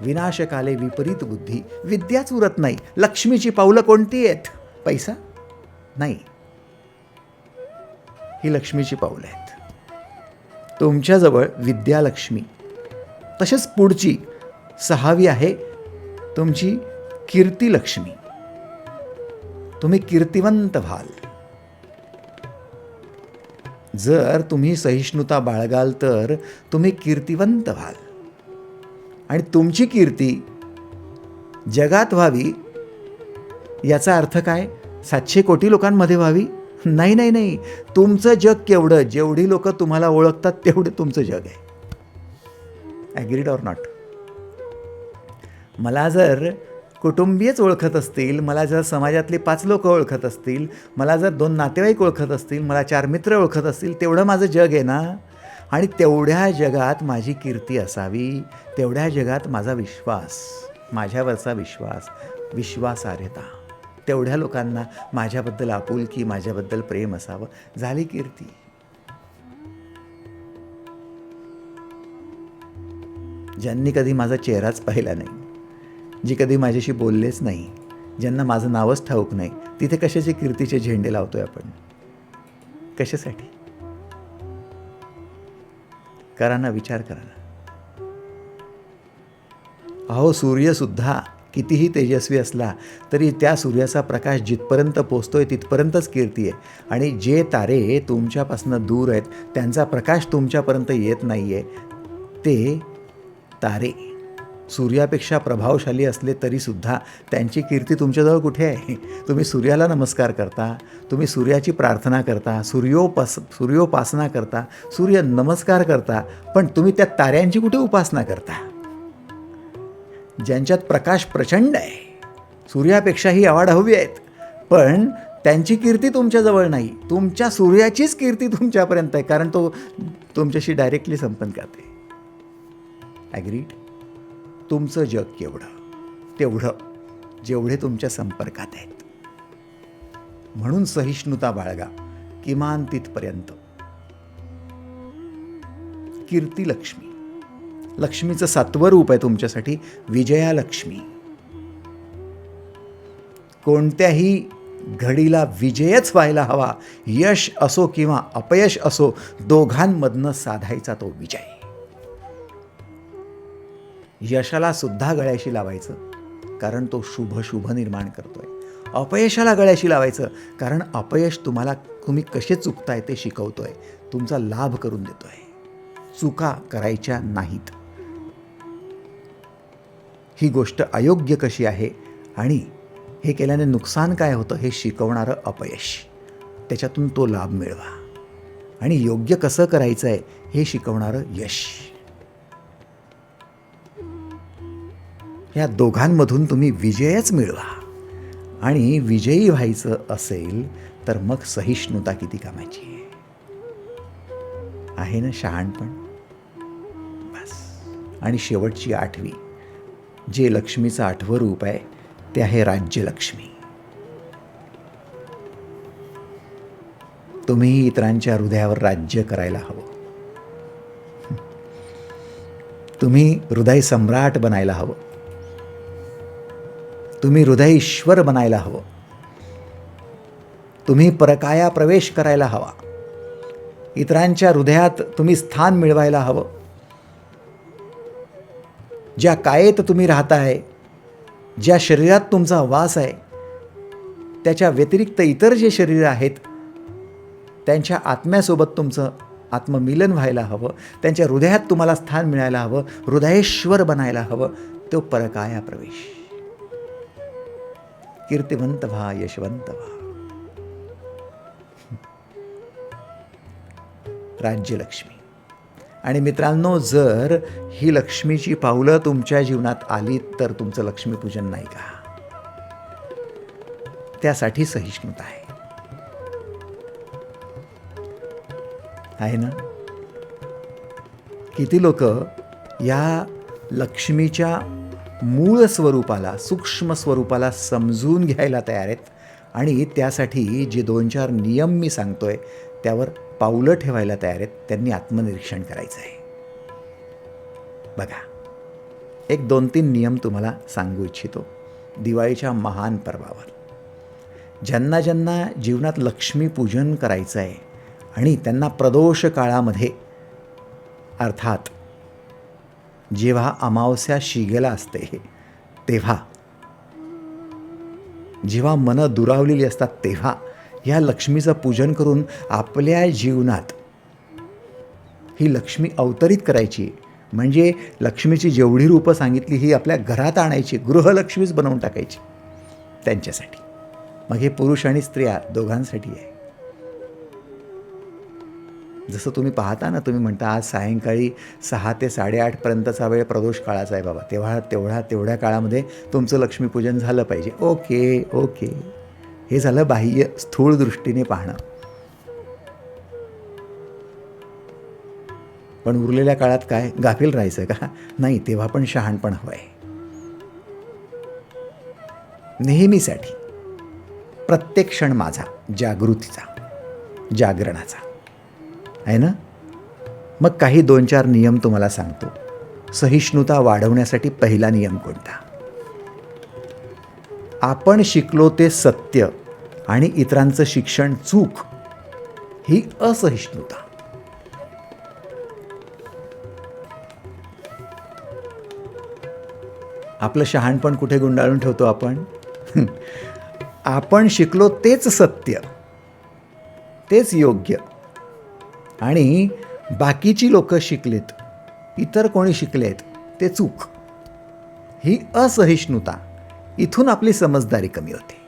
विनाशकाले विपरीत बुद्धी, विद्याच उरत नाही. लक्ष्मीची पावलं कोणती आहेत? पैसा नाही, ही लक्ष्मीची पावलं आहेत. तुमच्याजवळ विद्यालक्ष्मी. तसेच पुढची 6वी आहे तुमची कीर्तिलक्ष्मी. तुम्ही कीर्तिवंत व्हाल. जर तुम्ही सहिष्णुता बाळगाल तर तुम्ही कीर्तिवंत व्हाल. आणि तुमची कीर्ती जगात व्हावी याचा अर्थ काय? 700 कोटी लोकांमध्ये व्हावी? नाही नाही नाही. तुमचं जग केवढं, जेवढी लोक तुम्हाला ओळखतात तेवढं तुमचं जग आहे. Agreed or not? मला जर कुटुंबीयच ओळखत असतील, मला जर समाजातली 5 लोक ओळखत असतील, मला जर 2 नातेवाईक ओळखत असतील, मला 4 मित्र ओळखत असतील, तेवढं माझं जग आहे ना. आणि तेवढ्या जगात माझी कीर्ती असावी, तेवढ्या जगात माझा विश्वास, माझ्यावरचा विश्वास, विश्वासार्हता, तेवढ्या लोकांना माझ्याबद्दल आपुलकी, माझ्याबद्दल प्रेम असावं. झाली कीर्ती. ज्यांनी कधी माझा चेहराच पाहिला नाही, जी कधी माझ्याशी बोललेच नाही, ज्यांना माझं नावच ठाऊक नाही, तिथे कशाचे कीर्तीचे झेंडे लावतोय आपण? कशासाठी? करा ना, विचार करा ना. अहो, सूर्यसुद्धा कितीही तेजस्वी असला तरी त्या सूर्याचा प्रकाश जिथपर्यंत पोचतोय तिथपर्यंतच कीर्ती आहे. आणि जे तारे तुमच्यापासून दूर आहेत, त्यांचा प्रकाश तुमच्यापर्यंत येत नाही आहे, ते तारे सूर्यापेक्षा प्रभावशाली असले तरीसुद्धा त्यांची कीर्ती तुमच्याजवळ कुठे आहे? तुम्ही सूर्याला नमस्कार करता, तुम्ही सूर्याची प्रार्थना करता, सूर्योपासना करता, सूर्य नमस्कार करता, पण तुम्ही त्या ताऱ्यांची कुठे उपासना करता? ज्यांच्यात प्रकाश प्रचंड आहे, सूर्यापेक्षाही आवाढव्य आहेत, पण त्यांची कीर्ती तुमच्याजवळ नाही. तुमच्या सूर्याचीच कीर्ती तुमच्यापर्यंत आहे, कारण तो तुमच्याशी डायरेक्टली संपर्क करते. ॲग्रीड? तुमचं जग केवढं, तेवढं जेवढे तुमच्या संपर्कात आहेत. म्हणून सहिष्णुता बाळगा किमान तिथपर्यंत. कीर्तिलक्ष्मी, लक्ष्मीचं 7वं रूप आहे तुमच्यासाठी, विजयालक्ष्मी. कोणत्याही घडीला विजयच व्हायला हवा. यश असो किंवा अपयश असो, दोघांमधनं साधायचा तो विजय. यशाला सुद्धा गळ्याशी लावायचं, कारण तो शुभ निर्माण करतोय. अपयशाला गळ्याशी लावायचं, कारण अपयश तुम्ही कसे चुकताय ते शिकवतोय, तुमचा लाभ करून देतोय. चुका करायच्या नाहीत. ही गोष्ट अयोग्य कशी आहे आणि हे केल्याने नुकसान काय होतं हे शिकवणारं अपयश, त्याच्यातून तो लाभ मिळवा. आणि योग्य कसं करायचं आहे हे शिकवणारं यश. या दोघांमधून तुम्ही विजयच मिळवा. आणि विजयी व्हायचं असेल तर मग सहिष्णुता किती कामाची आहे ना, शहाणपण. बस. आणि शेवटची 8वी, जे लक्ष्मीचं 8वं रूप आहे, ते आहे राज्यलक्ष्मी. तुम्ही इतरांच्या हृदयावर राज्य करायला हवं. तुम्ही हृदय सम्राट बनायला हवं. तुम्ही हृदय ईश्वर बनायला हवं. तुम्ही परकाया प्रवेश करायला हवा. इतरांच्या हृदयात तुम्ही स्थान मिळवायला हवं. ज्या कायेत तुम्ही राहताय, ज्या शरीरात तुमचा वास आहे, त्याच्या व्यतिरिक्त इतर जे शरीर आहेत त्यांच्या आत्म्यासोबत तुमचं आत्ममिलन व्हायला हवं. त्यांच्या हृदयात तुम्हाला स्थान मिळायला हवं. हृदयेश्वर बनायला हवं. तो परकाया प्रवेश. कीर्तिवंत व्हा, यशवंत व्हा. राज्यलक्ष्मी. आणि मित्रांनो, जर ही लक्ष्मीची पावलं तुमच्या जीवनात आली तर तुमचं लक्ष्मीपूजन नाही का? त्यासाठी सहिष्णुता आहे. आहे ना? किती लोक या लक्ष्मीच्या मूळ स्वरूपाला, सूक्ष्म स्वरूपाला समजून घ्यायला तयार आहेत आणि त्यासाठी जे 2-4 नियम मी सांगतोय त्यावर पावलं ठेवायला तयार आहेत. त्यांनी आत्मनिरीक्षण करायचं आहे. बघा, एक 2-3 नियम तुम्हाला सांगू इच्छितो दिवाळीच्या महान पर्वावर. ज्यांना ज्यांना जीवनात लक्ष्मीपूजन करायचं आहे आणि त्यांना प्रदोष काळामध्ये, अर्थात जेव्हा अमावस्या शिगेला असते तेव्हा, जेव्हा मनं दुरावलेली असतात तेव्हा ह्या लक्ष्मीचं पूजन करून आपल्या जीवनात ही लक्ष्मी अवतरित करायची. म्हणजे लक्ष्मीची जेवढी रूपं सांगितली ही आपल्या घरात आणायची, गृहलक्ष्मीच बनवून टाकायची त्यांच्यासाठी. मग हे पुरुष आणि स्त्रिया दोघांसाठी आहे. जसं तुम्ही पाहता ना, तुम्ही म्हणता आज सायंकाळी 6 ते 8:30 पर्यंतचा वेळ प्रदोष काळाचा आहे बाबा, तेवढ्या काळामध्ये तुमचं लक्ष्मीपूजन झालं पाहिजे. ओके, हे झालं बाह्य स्थूळ दृष्टीने पाहणं. पण उरलेल्या काळात काय गाफील राहायचं का? नाही, तेव्हा पण शहाणपण हवं आहे. नेहमीसाठी प्रत्येक क्षण माझा जागृतीचा, जागरणाचा आहे ना? मग काही 2-4 नियम तुम्हाला सांगतो. सहिष्णुता वाढवण्यासाठी पहिला नियम कोणता? आपण शिकलो ते सत्य आणि इतरांचं शिक्षण चूक, ही असहिष्णुता. आपलं शहाणपण कुठे गुंडाळून ठेवतो आपण? आपण शिकलो तेच सत्य, तेच योग्य, आणि बाकीची लोक शिकलेत, इतर कोणी शिकलेत ते चूक, ही असहिष्णुता. इथून आपली समजदारी कमी होते.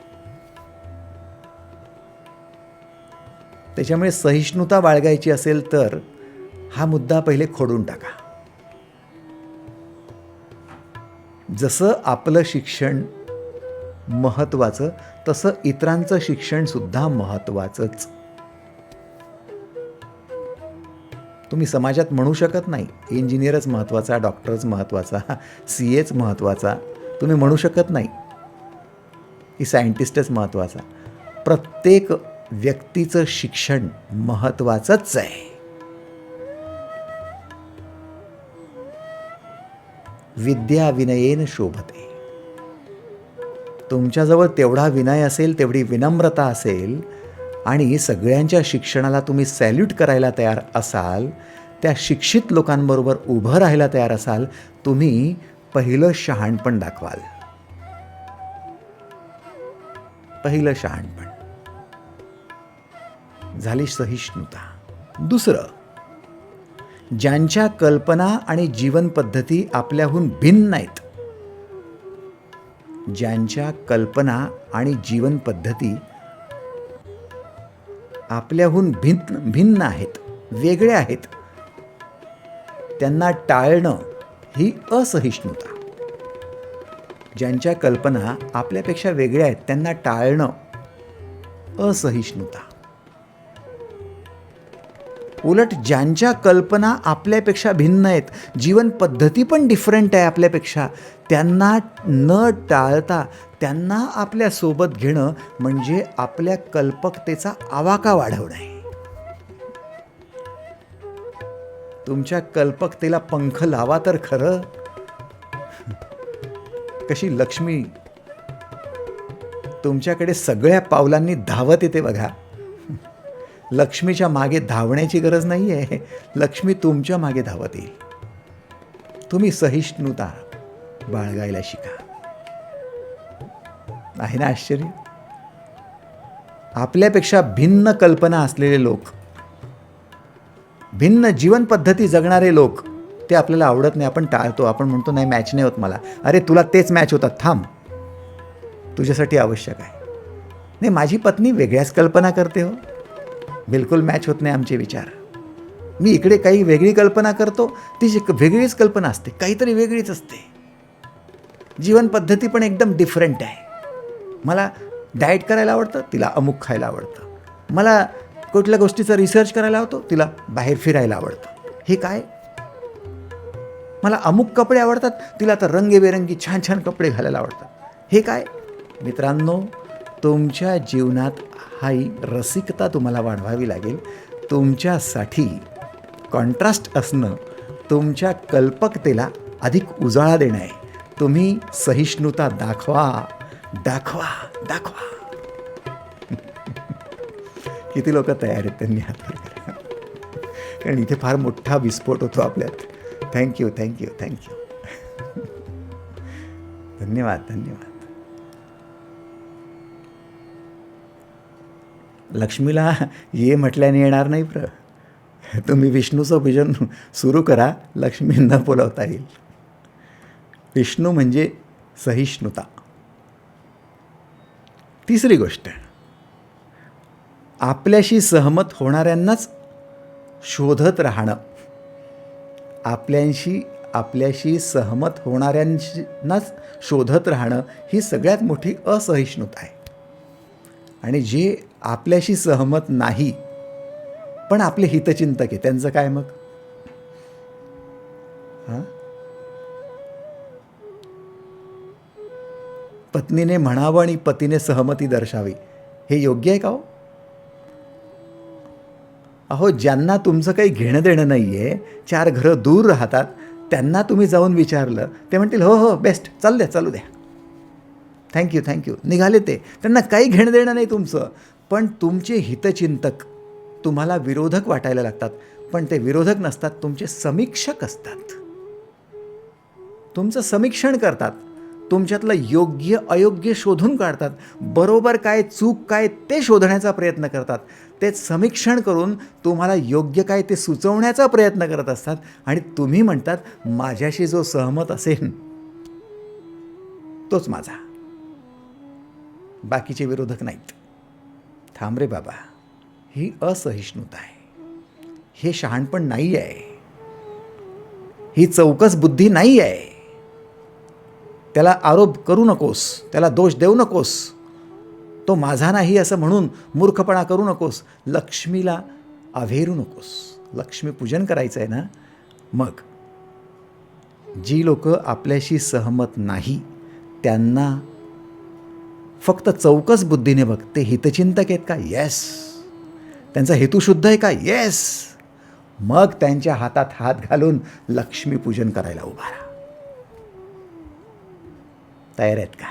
त्याच्यामुळे सहिष्णुता बाळगायची असेल तर हा मुद्दा पहिले खोडून टाका. जसं आपलं शिक्षण महत्त्वाचं तसं इतरांचं शिक्षणसुद्धा महत्त्वाचंच. तुम्ही समाजात म्हणू शकत नाही इंजिनियरच महत्त्वाचा, डॉक्टरच महत्त्वाचा, CAच महत्त्वाचा. तुम्ही म्हणू शकत नाही की सायंटिस्टच महत्त्वाचा. प्रत्येक व्यक्तीचं शिक्षण महत्त्वाचंच आहे. विद्या विनयेन शोभते. तुमच्याजवळ तेवढा विनय असेल, तेवढी विनम्रता असेल आणि सगळ्यांच्या शिक्षणाला तुम्ही सॅल्यूट करायला तयार असाल, त्या शिक्षित लोकांबरोबर उभं राहायला तयार असाल, तुम्ही पहिलं शहाणपण दाखवाल. पहिलं शहाणपण झाली सहिष्णुता. दुसरं, ज्यांच्या कल्पना आणि जीवन पद्धती आपल्याहून भिन्न आहेत, ज्यांच्या कल्पना आणि जीवन पद्धती आपल्याहून भिन्न आहेत, वेगळ्या आहेत, त्यांना टाळणं ही असहिष्णुता. ज्यांच्या कल्पना आपल्यापेक्षा वेगळ्या आहेत त्यांना टाळणं असहिष्णुता. उलट ज्यांच्या कल्पना आपल्यापेक्षा भिन्न आहेत, जीवन पद्धती पण डिफरंट आहे आपल्यापेक्षा, त्यांना न टाळता त्यांना आपल्यासोबत घेणं म्हणजे आपल्या कल्पकतेचा आवाका वाढवणं आहे. तुमच्या कल्पकतेला पंख लावा तर खरं. कशी लक्ष्मी तुमच्याकडे सगळ्या पावलांनी धावत येते बघा. लक्ष्मीच्या मागे धावण्याची गरज नाही आहे, लक्ष्मी तुमच्या मागे धावत येईल. तुम्ही सहिष्णुता बाळगायला शिका. आहे ना आश्चर्य? आपल्यापेक्षा भिन्न कल्पना असलेले लोक, भिन्न जीवन पद्धती जगणारे लोक, ते आपल्याला आवडत नाही, आपण टाळतो. आपण म्हणतो नाही, मॅच नाही होत मला. अरे तुला तेच मॅच होतात, थांब, तुझ्यासाठी आवश्यक आहे. नाही, माझी पत्नी वेगळ्याच कल्पना करते हो, बिलकुल मॅच होत नाही आमचे विचार. मी इकडे काही वेगळी कल्पना करतो, ती वेगळीच कल्पना असते, काहीतरी वेगळीच असते. जीवन पद्धती पण एकदम डिफरंट आहे. मला डाएट करायला आवडतं, तिला अमुक खायला आवडतं. मला कुठल्या गोष्टीचा रिसर्च करायला होतो, तिला बाहेर फिरायला आवडतं. हे काय? मला अमुक कपडे आवडतात, तिला तर रंगीबेरंगी छान छान कपडे घालायला आवडतात. हे काय? मित्रांनो, तुमच्या जीवनात ही रसिकता तुम्हाला वाढवावी लागेल. तुमच्यासाठी कॉन्ट्रास्ट असणं तुमच्या कल्पकतेला अधिक उजाळा देणं आहे. तुम्ही सहिष्णुता दाखवा दाखवा दाखवा. किती लोक तयार आहेत त्यांनी हात वर करा, कारण इथे फार मोठा विस्फोट होतो आपल्यात. Thank you thank you thank you. धन्यवाद धन्यवाद. लक्ष्मीला ये म्हटल्याने येणार नाही प्र. तुम्ही विष्णूचं भजन सुरू करा, लक्ष्मींना बोलवता येईल. विष्णू म्हणजे सहिष्णुता. तिसरी गोष्ट, आपल्याशी सहमत होणाऱ्यांनाच शोधत राहणं. आपल्याशी सहमत होणाऱ्यांनाच शोधत राहणं ही सगळ्यात मोठी असहिष्णुता आहे. आणि जे आपल्याशी सहमत नाही पण आपले हितचिंतक आहे, त्यांचं काय मग? पत्नीने म्हणावं आणि पतीने सहमती दर्शावी, हे योग्य आहे का हो? अहो, ज्यांना तुमचं काही घेणं देणं नाही आहे, 4 घरं दूर राहतात, त्यांना तुम्ही जाऊन विचारलं, ते म्हणतील हो हो बेस्ट, चालू द्या चालू द्या, थँक्यू थँक्यू, निघाले ते. त्यांना काही घेणं देणं नाही तुमचं. पण तुमचे हितचिंतक तुम्हाला विरोधक वाटायला लागतात. पण ते विरोधक नसतात, तुमचे समीक्षक असतात. तुमचं समीक्षण करतात, तुमच्यातलं योग्य अयोग्य शोधून काढतात, बरोबर काय चूक काय ते शोधण्याचा प्रयत्न करतात. ते समीक्षण करून तुम्हाला योग्य काय ते सुचवण्याचा प्रयत्न करत असतात. आणि तुम्ही म्हणतात माझ्याशी जो सहमत असेल तोच माझा, बाकीचे विरोधक नाहीत. थांब रे बाबा, ही असहिष्णुता आहे. हे शहाणपण नाही आहे, ही चौकस बुद्धी नाही आहे. त्याला आरोप करू नकोस, त्याला दोष देऊ नकोस, तो माझा नाही असं म्हणून मूर्खपणा करू नकोस, लक्ष्मीला अव्हेरू नकोस. लक्ष्मी पूजन करायचं आहे ना. मग जी लोक आपल्याशी सहमत नाही त्यांना फक्त चौकस बुद्धीने बघ, ते हितचिंतक आहेत का? येस. त्यांचा हेतू शुद्ध आहे का? येस. मग त्यांच्या हातात हात घालून लक्ष्मी पूजन करायला उभा राहा. तयार आहेत का?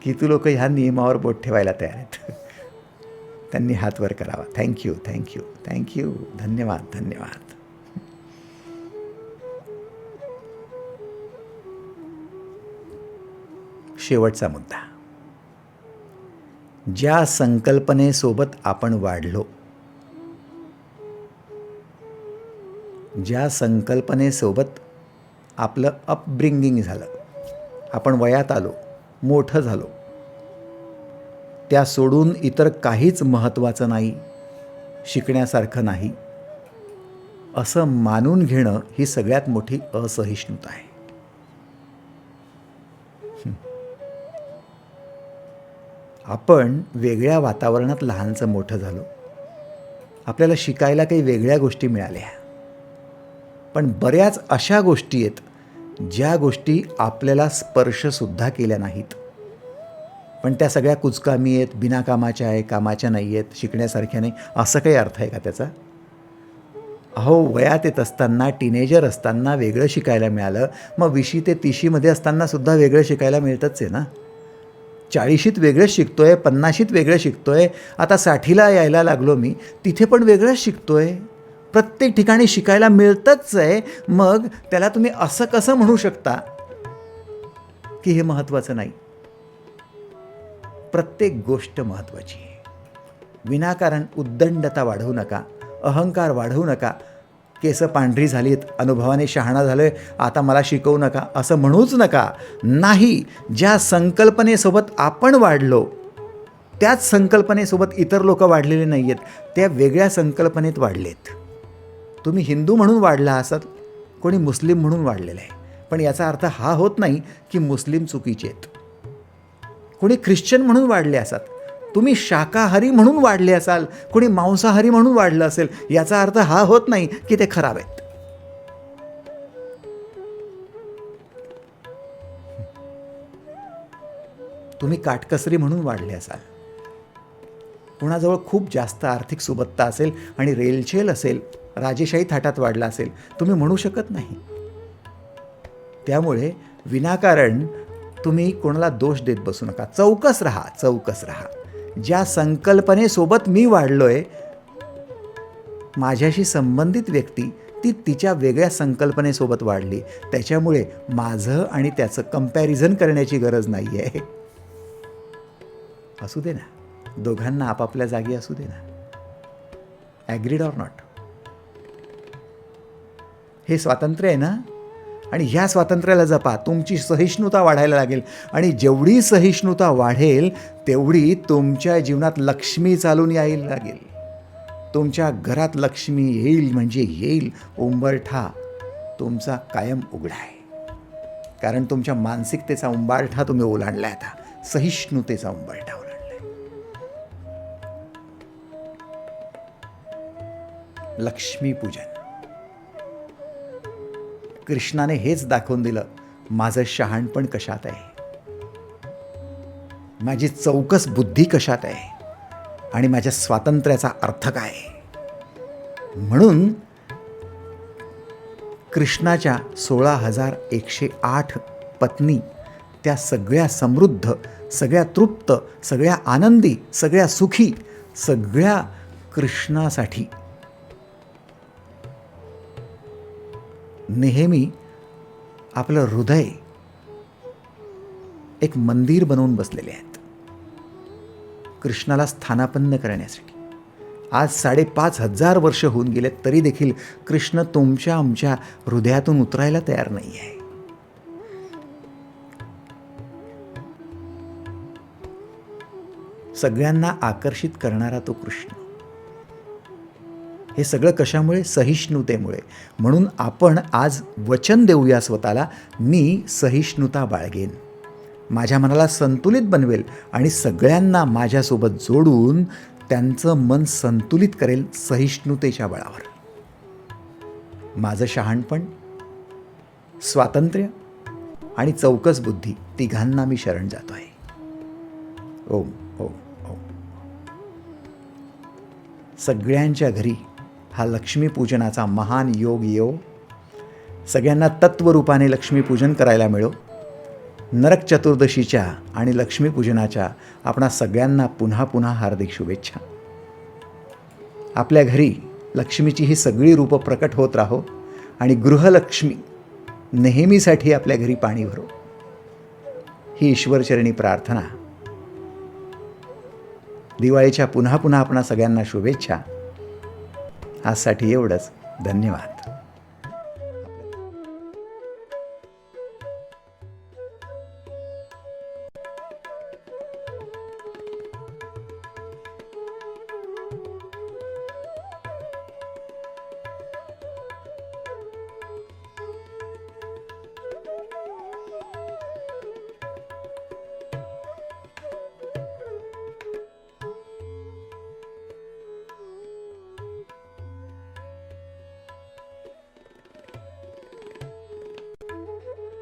किती लोक ह्या नियमावर बोट ठेवायला तयार आहेत? त्यांनी हात वर करावा. Thank you thank you thank you. धन्यवाद धन्यवाद. शेवटचा मुद्दा, ज्या संकल्पनेसोबत आपण वाढलो, ज्या संकल्पनेसोबत आपलं अपब्रिंगिंग झालं, आपण वयात आलो, मोठं झालो, त्या सोडून इतर काहीच महत्त्वाचं नाही, शिकण्यासारखं नाही, असं मानून घेणं ही सगळ्यात मोठी असहिष्णुता आहे. आपण वेगळ्या वातावरणात लहानचं मोठं झालो, आपल्याला शिकायला काही वेगळ्या गोष्टी मिळाल्या, पण बऱ्याच अशा गोष्टी आहेत ज्या गोष्टी आपल्याला स्पर्शसुद्धा केल्या नाहीत, पण त्या सगळ्या कुचकामी आहेत, बिनाकामाच्या आहे, कामाच्या नाही आहेत, शिकण्यासारख्या नाही. असं काही अर्थ आहे का त्याचा? अहो, वयात येत असताना, टीनेजर असताना वेगळं शिकायला मिळालं, मग 20 ते 30मध्ये असतानासुद्धा वेगळं शिकायला मिळतंच आहे ना. 40शीत वेगळं शिकतोय, 50शीत वेगळं शिकतोय, आता 60ला यायला लागलो मी, तिथे पण वेगळंच शिकतोय. प्रत्येक ठिकाणी शिकायला मिळतंच आहे. मग त्याला तुम्ही असं कसं म्हणू शकता की हे महत्त्वाचं नाही? प्रत्येक गोष्ट महत्त्वाची आहे. विनाकारण उद्दंडता वाढवू नका, अहंकार वाढवू नका. केस पांढरी झालीत, अनुभवाने शहाणा झालोय, आता मला शिकवू नका असं म्हणूच नका. नाही, ज्या संकल्पनेसोबत आपण वाढलो त्याच संकल्पनेसोबत इतर लोक वाढलेले नाही आहेत, त्या वेगळ्या संकल्पनेत वाढलेत. तुम्ही हिंदू म्हणून वाढला असाल, कोणी मुस्लिम म्हणून वाढलेलं आहे, पण याचा अर्थ हा होत नाही की मुस्लिम चुकीचे आहेत. कोणी ख्रिश्चन म्हणून वाढले असतात, तुम्ही शाकाहारी म्हणून वाढले असाल, कोणी मांसाहारी म्हणून वाढलं असेल, याचा अर्थ हा होत नाही की ते खराब आहेत. तुम्ही काटकसरी म्हणून वाढले असाल, कुणाजवळ खूप जास्त आर्थिक सुबत्ता असेल आणि रेलचेल असेल, राजेशाही थाटात वाढला असेल, तुम्ही म्हणू शकत नाही. त्यामुळे विनाकारण तुम्ही कोणाला दोष देत बसू नका. चौकस राहा, चौकस राहा. ज्या संकल्पनेसोबत मी वाढलोय, माझ्याशी संबंधित व्यक्ती ती तिच्या वेगळ्या संकल्पनेसोबत वाढली. त्याच्यामुळे माझं आणि त्याचं कंपॅरिझन करण्याची गरज नाही आहे. असू दे ना, दोघांना आपापल्या जागी असू दे ना. Agreed or not. हे स्वातंत्र्य आहे ना, आणि ह्या स्वातंत्र्याला जपा. तुमची सहिष्णुता वाढायला लागेल, आणि जेवढी सहिष्णुता वाढेल तेवढी तुमच्या जीवनात लक्ष्मी चालून यायला लागेल. तुमच्या घरात लक्ष्मी येईल म्हणजे येईल. उंबरठा तुमचा कायम उघडा आहे, कारण तुमच्या मानसिकतेचा उंबरठा तुम्ही ओलांडलाय. आता सहिष्णुतेचा उंबरठा ओलांडलाय. लक्ष्मीपूजन. कृष्णाने हेच दाखवून दिलं, माझं शहाणपण कशात आहे, माझी चौकस बुद्धी कशात आहे, आणि माझ्या स्वातंत्र्याचा अर्थ काय. म्हणून कृष्णाच्या 16,108 पत्नी त्या सगळ्या समृद्ध, सगळ्या तृप्त, सगळ्या आनंदी, सगळ्या सुखी, सगळ्या कृष्णासाठी नेहमी आपलं हृदय एक मंदिर बनवून बसलेले आहेत कृष्णाला स्थानापन्न करण्यासाठी. आज 5,500 वर्ष होऊन गेले तरी देखील कृष्ण तुमच्या आमच्या हृदयातून उतरायला तयार नाही आहे. सगळ्यांना आकर्षित करणारा तो कृष्ण. हे सगळं कशामुळे? सहिष्णुतेमुळे. म्हणून आपण आज वचन देऊया स्वतःला, मी सहिष्णुता बाळगेन, माझ्या मनाला संतुलित बनवेल आणि सगळ्यांना माझ्यासोबत जोडून त्यांचं मन संतुलित करेल सहिष्णुतेच्या बळावर. माझं शहाणपण, स्वातंत्र्य आणि चौकस बुद्धी तिघांना मी शरण जातो आहे. ओम ओम ओम. सगळ्यांच्या घरी हा लक्ष्मीपूजनाचा महान योग येवो. सगळ्यांना तत्वरूपाने लक्ष्मीपूजन करायला मिळो. नरक चतुर्दशीच्या आणि लक्ष्मीपूजनाच्या आपणा सगळ्यांना पुन्हा पुन्हा हार्दिक शुभेच्छा. आपल्या घरी लक्ष्मीची ही सगळी रूपं प्रकट होत राहो आणि गृहलक्ष्मी नेहमीसाठी आपल्या घरी पाणी भरो, ही ईश्वरचरणी प्रार्थना. दिवाळीच्या पुन्हा पुन्हा आपणा सगळ्यांना शुभेच्छा. आजसाठी एवढंच. धन्यवाद.